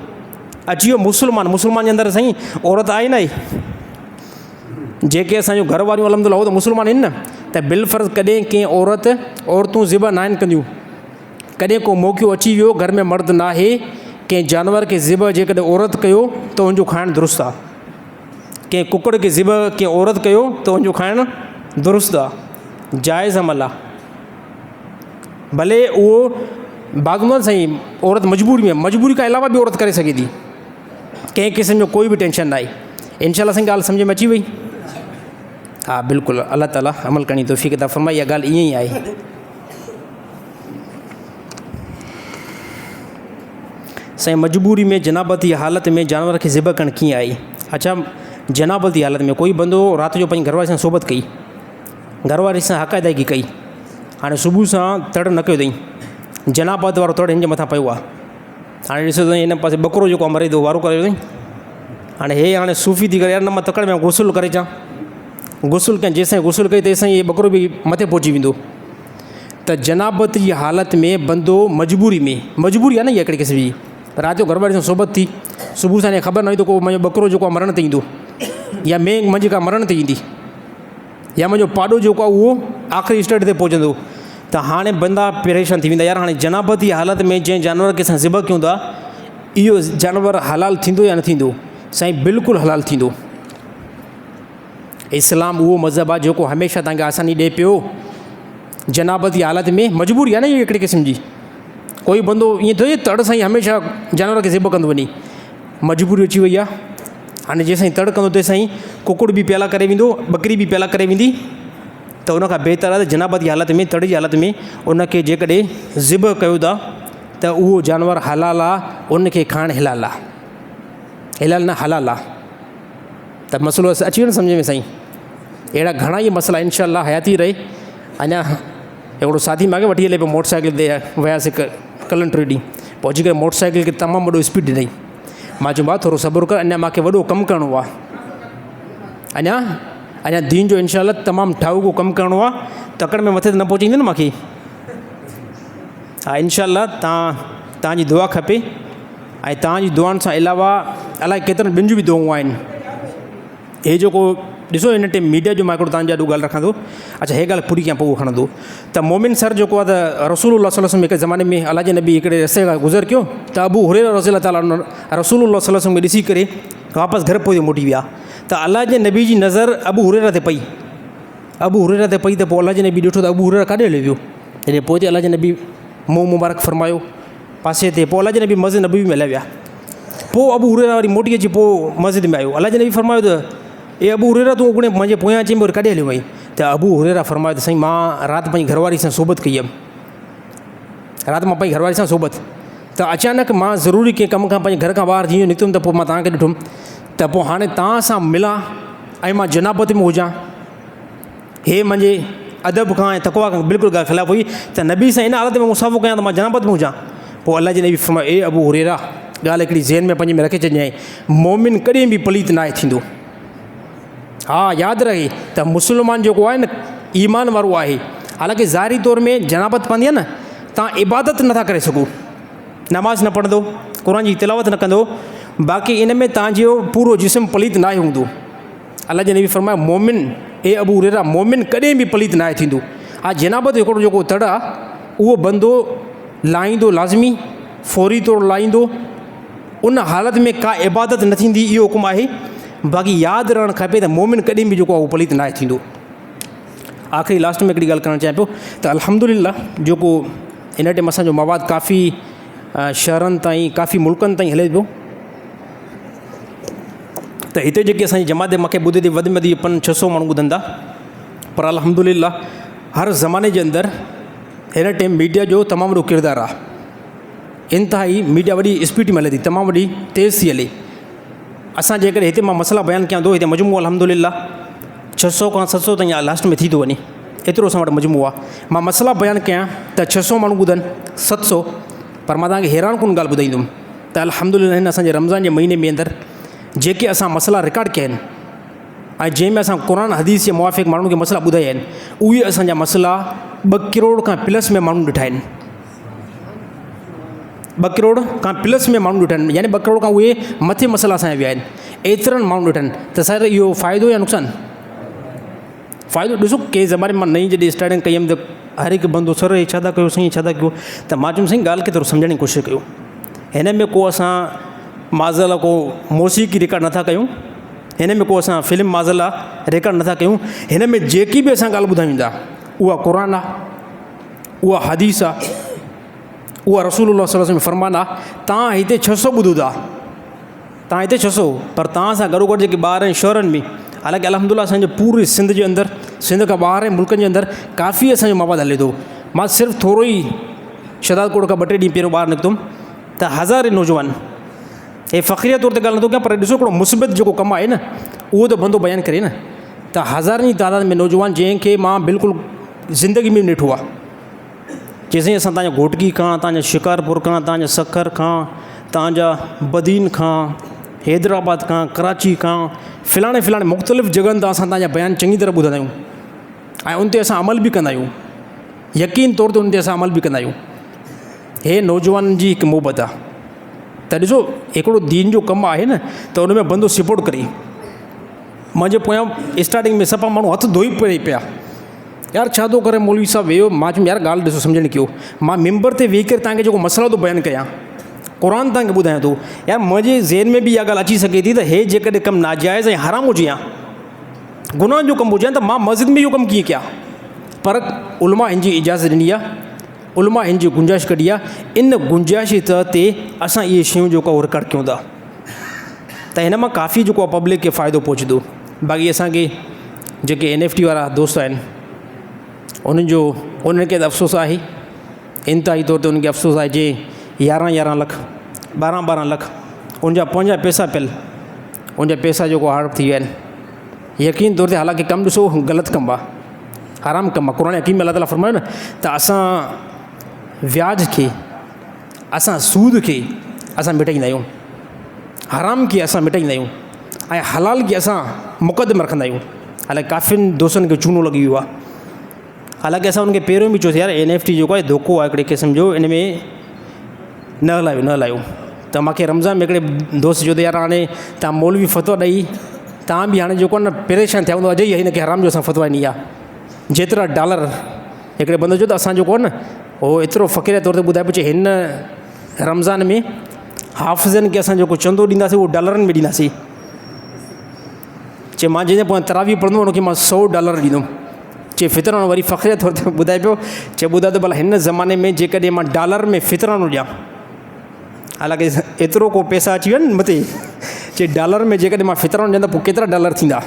B: अची वियो मुस्लमान जे अंदरि साईं औरत आहे न आहे, जेके असांजो घर वारियूं अलहमदुलिल्लाह उहो त मुस्लमान आहिनि न, त बिलफ़र्ज़ कॾहिं कंहिं औरतूं ज़िब न आहिनि कंदियूं। कॾहिं को मौक़ो अची वियो घर में मर्द न आहे, कंहिं जानवर खे ज़िब जेकॾहिं औरत कयो त उनजो खाइणु दुरुस्त आहे, कंहिं कुकड़ खे ज़िब कंहिं औरत कयो त उनजो खाइणु दुरुस्त आहे, जाइज़ अमल आहे। भले उहो बाग़ुमान साईं औरत मजबूरी खां अलावा बि औरत करे सघे थी, कंहिं क़िस्म जो कोई बि टेंशन न आहे। इंशाअल्लाह साईं ॻाल्हि सम्झ में अची वई? हा बिल्कुलु, अल्लाह ताला अमल करणी तौफ़ीक़ अता फ़रमाए, इहा ॻाल्हि ईअं ई आहे। साईं मजबूरी में जनाबती हालत में जानवर खे ज़िब करणु कीअं आहे? अच्छा, जनाबती हालत में कोई बंदो राति जो पंहिंजी घरवारी सां सोबत कई, घरवारी सां हक़ाइदागी कई, हाणे सुबुह सां तड़ न कयो अथई, जनाबत वारो तड़ हिन जे मथां पियो आहे। हाणे ॾिसो त हिन पासे बकरो जेको मरे थो वारो करे अथई, हाणे हाणे सूफ़ी थी करे यार न मां तकड़ि में गुसुल करे अचां, गुसुल कयां, जेसिताईं गुसुल कई तेसिताईं इहे बकरो बि मथे पहुची वेंदो। त जनाबत जी हालत में बंदो मजबूरी आहे न, इहा हिकिड़ी क़िस्म जी, राति जो घरवारी सां सोबत थी, सुबुह सां ख़बर न हुई त को मुंहिंजो बकरो जेको आहे मरण ते ईंदो, या मेंह मंझि का मरण ते ईंदी, या मुंहिंजो पाॾो जेको आहे उहो आख़िरी स्टेज ते पहुचंदो। त हाणे बंदा परेशान थी वेंदा, यार हाणे जनाबती हालत में जंहिं जानवर खे असां ज़िब कयूं था, इहो जानवर हलाल थींदो या न थींदो? साईं बिल्कुलु हलाल थींदो। इस्लाम उहो मज़हब आहे जेको हमेशह तव्हांखे आसानी ॾिए पियो। जनाबती हालत में मजबूरी आहे न, इहा हिकिड़ी क़िस्म जी, कोई बंदो ईअं थो तड़ साईं हमेशह जानवर खे ज़िब कंदो वञे, मजबूरी अची वई आहे। हाणे जेसिताईं तड़ कंदो तेसिताईं कुकुड़ बि प्याला करे वेंदो, बकरी बि प्याला करे वेंदी, त उनखां बहितर आहे त जनाबती हालत में, तड़ जी हालत में उनखे जेकॾहिं ज़िब कयो था त उहो जानवर हलाल आहे, उनखे खाइणु हिलाल आहे, हिलाल न हलाल आहे। त मसइलो अची वञे सम्झ में साईं। अहिड़ा घणा ई मसइला इंशाअल्लाह हयाती रहे। अञा हिकिड़ो साथी मूंखे वठी हले पियो मोटरसाइकिल ते, वियासीं कल्ह टे ॾींहं, पहुची करे मोटरसाइकिल खे तमामु वॾो स्पीड ॾिनई। मां चयो भाउ थोरो सब्रु कर, अञा मूंखे वॾो कमु करिणो आहे, अञा अञा दीन जो इंशाअल्लाह तमामु ठाऊको कमु करिणो आहे, तकड़ि में मथे त न पहुचाईंदो न मूंखे। हा इंशाअल्लाह तव्हांजी दुआ खपे, ऐं तव्हांजी दुआनि सां अलावा अलाए केतिरनि ॿियुनि जूं बि दुआऊं आहिनि। हे जेको ॾिसो हिन टाइम मीडिया जो मां हिकिड़ो तव्हांजा ॻाल्हि रखां थो। अच्छा हे ॻाल्हि पूरी कयां पोइ उहो खणंदो। त मोमिन सर जेको आहे त रसूलुल्लाह सल्लल्लाहु अलैहि वसल्लम हिकु ज़माने में अलाह जे नबी हिकिड़े रस्ते खां गुज़र कयो त अबू हुरैरा रज़ियल्लाहु ताला रसूलुल्लाह सल्लल्लाहु अलैहि वसल्लम खे ॾिसी करे वापसि घर पोइ मोटी विया। त अलाह जे नबी जी नज़र अबू हुरैरा ते पई, अबू हुरैरा ते पई त पोइ अलाह जे नबी ॾिठो त अबू हुरैरा काॾे हलियो वियो। जॾहिं पोइ ते अलाह जे नबी मुंहुं मुबारक फरमायो पासे ते, पोइ अलाह जे नबी मस्जिद नबी में हलिया विया। पोइ अबू हुरैरा वरी मोटी अची पोइ मस्जिद में आयो। अलाह जे नबी फरमायो त ए अबू हुरैरा तूं उगणे मुंहिंजे पोयां अची वरी काॾे हलियो वई। त अबू हुरैरा फरमायो त साईं मां राति पंहिंजी घरवारी सां सोबत कई हुयमि, राति मां पंहिंजी घरवारी सां सोबत, त अचानक मां ज़रूरी कंहिं कम खां पंहिंजे घर खां ॿाहिरि जीअं निकितुमि त पोइ मां तव्हांखे ॾिठुमि त पोइ हाणे तव्हां सां मिलां ऐं मां जनाबत में हुजां। हे मुंहिंजे अदब खां ऐं तक़वा खां बिल्कुलु ॻाल्हि ख़िलाफ़ु हुई त नबी सां इन हालत में मुसाफ़ो कयां त मां जनाबत में हुजां। पोइ अलाह जे नबी फरमायो ए अबू हुरैरा ॻाल्हि हिकिड़ी ज़हन में पंहिंजे में रखे छॾिजांइ, मोमिन कॾहिं बि पलीत न आहे थींदो। हा यादि रहे त मुस्लमान जेको आहे न ईमान वारो आहे, हालांकि ज़ाहिरी तौर में जनाबत पवंदी आहे न, तव्हां इबादत नथा करे सघो, नमाज़ न पढ़ंदो, क़ुर जी तिलावत न कंदो, बाक़ी इन में तव्हांजो पूरो जिस्म पलीत न आहे हूंदो। अलाह जे नबी फरमायो मोमिन ए अबू हुरैरा मोमिन कॾहिं बि पलीत न आहे थींदो। हा जनाबत हिकिड़ो जेको तड़ आहे उहो बंदो लाहींदो लाज़मी, फौरी तौरु लाहींदो, उन हालत में का इबादत न थींदी, इहो हुकुम आहे। बाक़ी यादि रहणु खपे त मोमिन कॾहिं बि जेको आहे उहो पलीत न आहे थींदो। आख़िरी लास्ट में हिकिड़ी ॻाल्हि करणु चाहियां पियो त अल्हम्दुलिल्लाह जेको हिन टाइम असांजो मवाद काफ़ी शहरनि ताईं काफ़ी मुल्कनि ताईं हले पियो, त हिते जेकी असांजी जमात मूंखे ॿुधे थी वधि में वधि 500-600 माण्हू ॿुधनि था, पर अल्हम्दुलिल्लाह हर ज़माने जे अंदरि हिन टाइम मीडिया जो तमामु वॾो किरदारु आहे। इंतिहाई मीडिया वॾी स्पीड में हले थी, तमामु वॾी तेज़ थी हले। असां जेकॾहिं हिते मां मसइला बयानु कयां थो, हिते मजमू अल्हम्दुलिल्लाह 600 खां 700 ताईं लास्ट में थी थो वञे, एतिरो असां वटि मजमू आहे। मां मसइला बयानु कयां त 600 माण्हू ॿुधनि 700, पर मां तव्हांखे हैरान कुन ॻाल्हि ॿुधाईंदुमि त अल्हम्दुलिल्लाह हिन असांजे रमज़ान जे महीने में अंदरि जेके असां मसइला रिकॉर्ड कया आहिनि ऐं जंहिंमें असां क़ुर हदीस जे मुवाफ़िक़ माण्हुनि खे मसइला ॿुधाया आहिनि, उहे असांजा मसइला 2 करोड़ खां प्लस में माण्हू ॾिठा आहिनि। 2 करोड़ खां प्लस में माण्हू ॾिठा आहिनि, यानी 2 करोड़ खां उहे मथे मसइला असांजा विया आहिनि। एतिरनि माण्हू ॾिठनि त सर इहो फ़ाइदो या नुक़सानु? फ़ाइदो ॾिसो, कंहिं ज़माने मां नई जॾहिं स्टार्टिंग कई हुयमि त हर हिकु बंदो सर हे छा था कयो साईं, छा था कयो, त मां चयुमि साईं ॻाल्हि खे थोरो सम्झण जी कोशिशि कयो। हिन में को असां माज़अल्लाह को मौसीक़ी रिकॉर्ड नथा कयूं, हिन में को असां फिल्म माज़अल्लाह रिकॉर्ड नथा कयूं। हिन में जेकी बि असां ॻाल्हि ॿुधायूं था उहा क़ुर आहे, उहा हदीस आहे, उहा रसूलुल्लाह सल्लल्लाहु अलैहि वसल्लम फरमान आहे। तव्हां हिते 600 ॿुधो था, तव्हां हिते 600, पर तव्हां सां गॾोगॾु जेके ॿार आहिनि शहरनि में, हालांकि अल्हम्दुलिल्लाह असांजे पूरे सिंध जे अंदरि, सिंध खां ॿाहिरि मुल्कनि जे अंदरि काफ़ी असांजो मवाद हले थो। मां सिर्फ़ु थोरो ई शहदादकोट खां 2-3 ॾींहं पहिरियों ॿाहिरि निकितुमि त हज़ारे नौजवान, हे फ़ख़्रिया तौर ते ॻाल्हि नथो कयां, पर ॾिसो हिकिड़ो मुस्बित जेको कमु आहे न उहो त बंदो बयानु करे न, त हज़ारनि जी तादाद में नौजवान जंहिंखे मां बिल्कुलु ज़िंदगी में ॾिठो आहे, जंहिंसां असां तव्हांजा घोटकी खां, तव्हांजा शिकारपुर खां, तव्हांजा सखर खां, तव्हांजा बदीन खां, हैदराबाद खां, कराची खां, फ़िलाणे मुख़्तलिफ़ जॻहनि तां असां तव्हांजा बयान चङी तरह ॿुधंदा आहियूं ऐं उन ते असां अमल बि कंदा आहियूं, यकीन तौर ते उन ते असां अमल बि कंदा आहियूं। हे नौजवाननि जी हिकु मोहबत आहे। त ॾिसो हिकिड़ो दीन जो कमु आहे न, त उन में बंदो सपोर्ट करे। मुंहिंजे पोयां स्टार्टिंग में सफ़ा माण्हू हथ धोई पिया, यार छा थो करे मौलवी साहब वेहो। मां चयुमि यार ॻाल्हि ॾिसो सम्झण कयो, मां मिंबर ते वेही करे तव्हांखे जेको मसइलो थो बयानु कयां, क़ुर तव्हांखे ॿुधायां थो, यार मुंहिंजे ज़हन में बि इहा ॻाल्हि अची सघे थी त हे जेकॾहिं कमु नाजाइज़ ऐं हराम हुजे या गुनाह जो कमु हुजे त मां मस्जिद में इहो कमु कीअं कयां, पर उलमा हिन जी इजाज़त ॾिनी आहे, उलमा हिन जी गुंजाइश कढी आहे। इन गुंजाइश जे तहत ते असां इहे शयूं जेको आहे रिकॉर्ड कयूं था, त हिन मां काफ़ी जेको आहे पब्लिक खे फ़ाइदो पहुचे थो। बाक़ी असांखे जेके NFT वारा दोस्त आहिनि उन्हनि खे त अफ़सोस आहे, इंतिहाई तौर ते उनखे अफ़सोस आहे, जे 11 लख 12 लख उनजा पंहिंजा पैसा पियल, उनजा पैसा जेको हड़प थी विया आहिनि। यकीन तौर ते हालांकि कमु ॾिसो ग़लति कमु आहे, हराम कमु आहे। क़ुर हकीम में अल्लाह ताला फरमायो न त असां व्याज खे, असां सूद खे असां मिटाईंदा आहियूं, हराम खे असां मिटाईंदा आहियूं ऐं हलाल खे असां मुक़दम रखंदा आहियूं। हालांकि काफ़ियुनि दोस्तनि खे चूनो लॻी वियो आहे। हालांकि असां उनखे पहिरियों बि चयोसीं यार NFT जेको आहे धोखो आहे हिकिड़े क़िस्म जो, इन में न हलायो। त मूंखे रमज़ान में हिकिड़े दोस्त चयो त यार हाणे तव्हां मौलवी फ़तवा ॾेई तव्हां बि हाणे जेको आहे न परेशान थिया हूंदो अॼु ई हिन खे हराम जो असां फ़तवा ॾिनी आहे। जेतिरा डॉलर हिकिड़े बंदो चयो त असां जेको आहे न उहो एतिरो फ़क़ीर जे तौर ते ॿुधाए पियो चए हिन रमज़ान में हाफ़िज़नि खे असां जेको चंदो ॾींदासीं उहो डॉलरनि में ॾींदासीं। चए मां जंहिंजे पोइ तरावी पढ़ंदुमि उनखे मां $100 ॾींदुमि। चए फितरानो वरी फ़ख़्र जे तौर ते ॿुधाए पियो, चए ॿुधाए त भला हिन ज़माने में जेकॾहिं मां डॉलर में फितरानो ॾियां, हालांकि एतिरो को पैसा अची विया आहिनि मथे, चए डॉलर में जेकॾहिं मां फितरानो ॾियां त पोइ केतिरा डॉलर थींदा।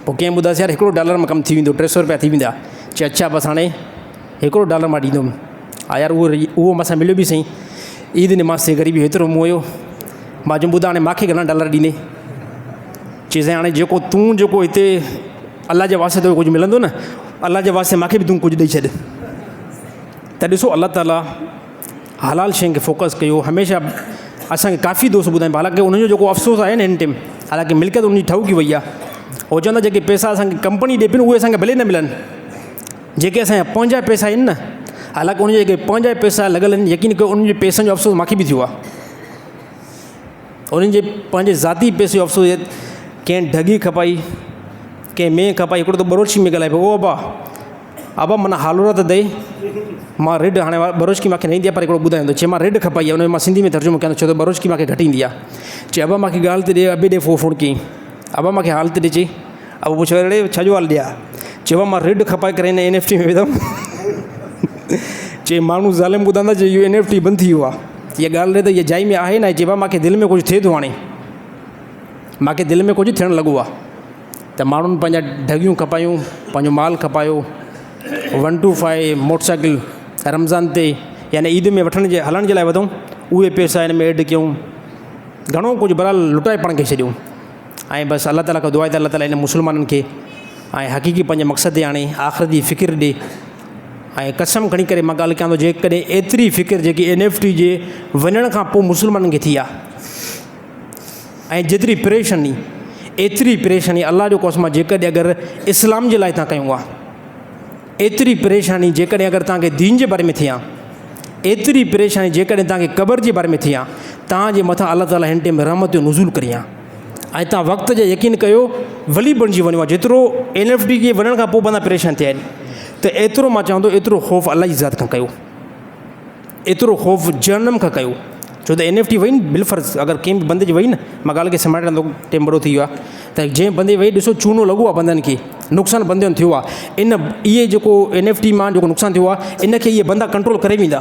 B: पोइ कंहिं ॿुधायोसीं यार $1 में कमु थी वेंदो, $300 थी वेंदा। चए अच्छा बसि हाणे $1 मां ॾींदुमि। हा यार उहो मूंसां मिलियो बि सही, ईद नमाज़ ते ग़रीबी हेतिरो मूं हुयो। मां चयुमि ॿुधा हाणे मूंखे घणा डॉलर ॾींदे? चइसि हाणे जेको तूं जेको हिते अलाह जे वास्ते तो कुझु मिलंदो न, अलाह जे वास्ते मूंखे बि तूं कुझु ॾेई छॾ। त ॾिसो अलाह ताला हलाल शयुनि खे फोकस कयो। हमेशह असांखे काफ़ी दोस्त ॿुधाइनि, हालांकि उन्हनि जो जेको अफ़सोस आहे न हिन टाइम, हालांकि मिल्कियत उनजी ठहकी वई आहे। उहो चवंदा जेके पैसा असांखे कंपनी ॾिए पई उहे असांखे भले न मिलनि, जेके असांजा पंहिंजा पैसा आहिनि न, हालांकि उन जेके पंहिंजा पैसा लॻल आहिनि, यकीन कयो उन्हनि जे पैसनि जो अफ़सोस मूंखे बि थियो आहे। उन्हनि जे पंहिंजे ज़ाती पैसे जो अफ़सोस, कंहिं ढगी खपाई, कंहिं में खपाई। हिकिड़ो त बरोची में ॻाल्हाए पियो, ओ अबा माना हालूरत दे मां रेड, हाणे बरोचकी मूंखे न ईंदी आहे पर हिकिड़ो ॿुधाईंदो, चए मां रेड खपाई आहे, उन मां सिंधी में तर्जुमो कयां छो त बरोचकी मूंखे घटि ईंदी आहे। चए अबा मूंखे ॻाल्हि त ॾे, अबे ॾे फ़ोन कयईं, अबा मूंखे हाल त ॾे। चई अब पुछो अड़े छाजो हाल ॾियां? चयो मां रेड खपाए करे हिन NFT में विधमि। चई माण्हू ज़ालिम ॿुधंदा चए इहो NFT बंदि थी वियो आहे। इहा ॻाल्हि त इहा जाइ में आहे न। चए मूंखे दिलि में कुझु थिए थो, हाणे मूंखे दिलि में कुझु थियणु लॻो आहे। त माण्हुनि पंहिंजा ढगियूं खपायूं, पंहिंजो माल खपायो, 125 मोटरसाइकिल रमज़ान ते यानी ईद में वठण जे हलण जे लाइ वधूं, उहे पैसा हिन में एड कयूं, घणो कुझु बहरहाल लुटाए पाण खे छॾियूं। ऐं बसि अलाह ताला खां दुआ आहे त अलाह ताला हिन मुस्लमाननि खे ऐं हक़ीक़ी पंहिंजे मक़सद ते हाणे आख़िरत जी फ़िकिर ॾे। ऐं कसम खणी करे मां ॻाल्हि कयां थो, जेकॾहिं एतिरी फ़िकिर जेकी NFT जे वञण खां पोइ मुस्लमाननि खे थी आहे, ऐं जेतिरी परेशानी एतिरी परेशानी अलाह जो कसम, जेकॾहिं अगरि इस्लाम जे लाइ तव्हां कयूं आहे, एतिरी परेशानी जेकॾहिं अगरि तव्हांखे दीन जे बारे में थिया, एतिरी परेशानी जेकॾहिं तव्हांखे क़बर जे बारे में थिया, तव्हांजे मथां अलाह ताला हिन टाइम रहमत जो नुज़ूल करी आहे। ऐं तव्हां वक़्त जे यकीन कयो वली बणिजी वञो आहे। जेतिरो NFT खे वञण खां पोइ बंदा परेशान थिया आहिनि, त एतिरो मां चवंदो एतिरो ख़ौफ़ अलाह जी ज़ात खां कयो, एतिरो ख़ौफ़ जहन्नम खां कयो। छो त NFT वई न बिलफ़र्ज़, अगरि कंहिं बि बंदे जी वई न, मां ॻाल्हि खे समाटंदो, टाइम वॾो थी वियो आहे, त जंहिं बंदे वई ॾिसो चूनो लॻो आहे बंदनि खे, नुक़सानु बंदनि थियो आहे। इहे जेको NFT मां जेको नुक़सानु थियो आहे, इनखे इहे बंदा कंट्रोल करे वेंदा,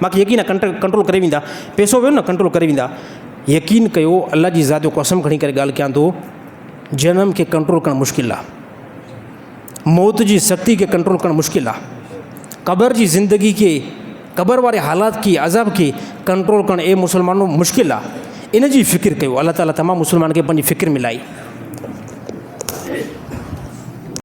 B: मूंखे यकीन आहे कंट्रोल करे वेंदा। पैसो वियो न कंट्रोल करे वेंदा। यकीन कयो अलाह जी ज़ात जो कसम खणी करे ॻाल्हि कयां थो, जनम खे कंट्रोल करणु मुश्किल आहे, मौत जी सख़्ती खे कंट्रोल करणु मुश्किल आहे, क़बर जी ज़िंदगी खे, क़बर वारे हालात खे, अज़ाब खे कंट्रोल करणु मुस्लमानों मुश्किल आहे। इन जी फ़िकिर कयो। अलाह ताला तमामु मुस्लमान खे पंहिंजी फ़िकिर मिलाई।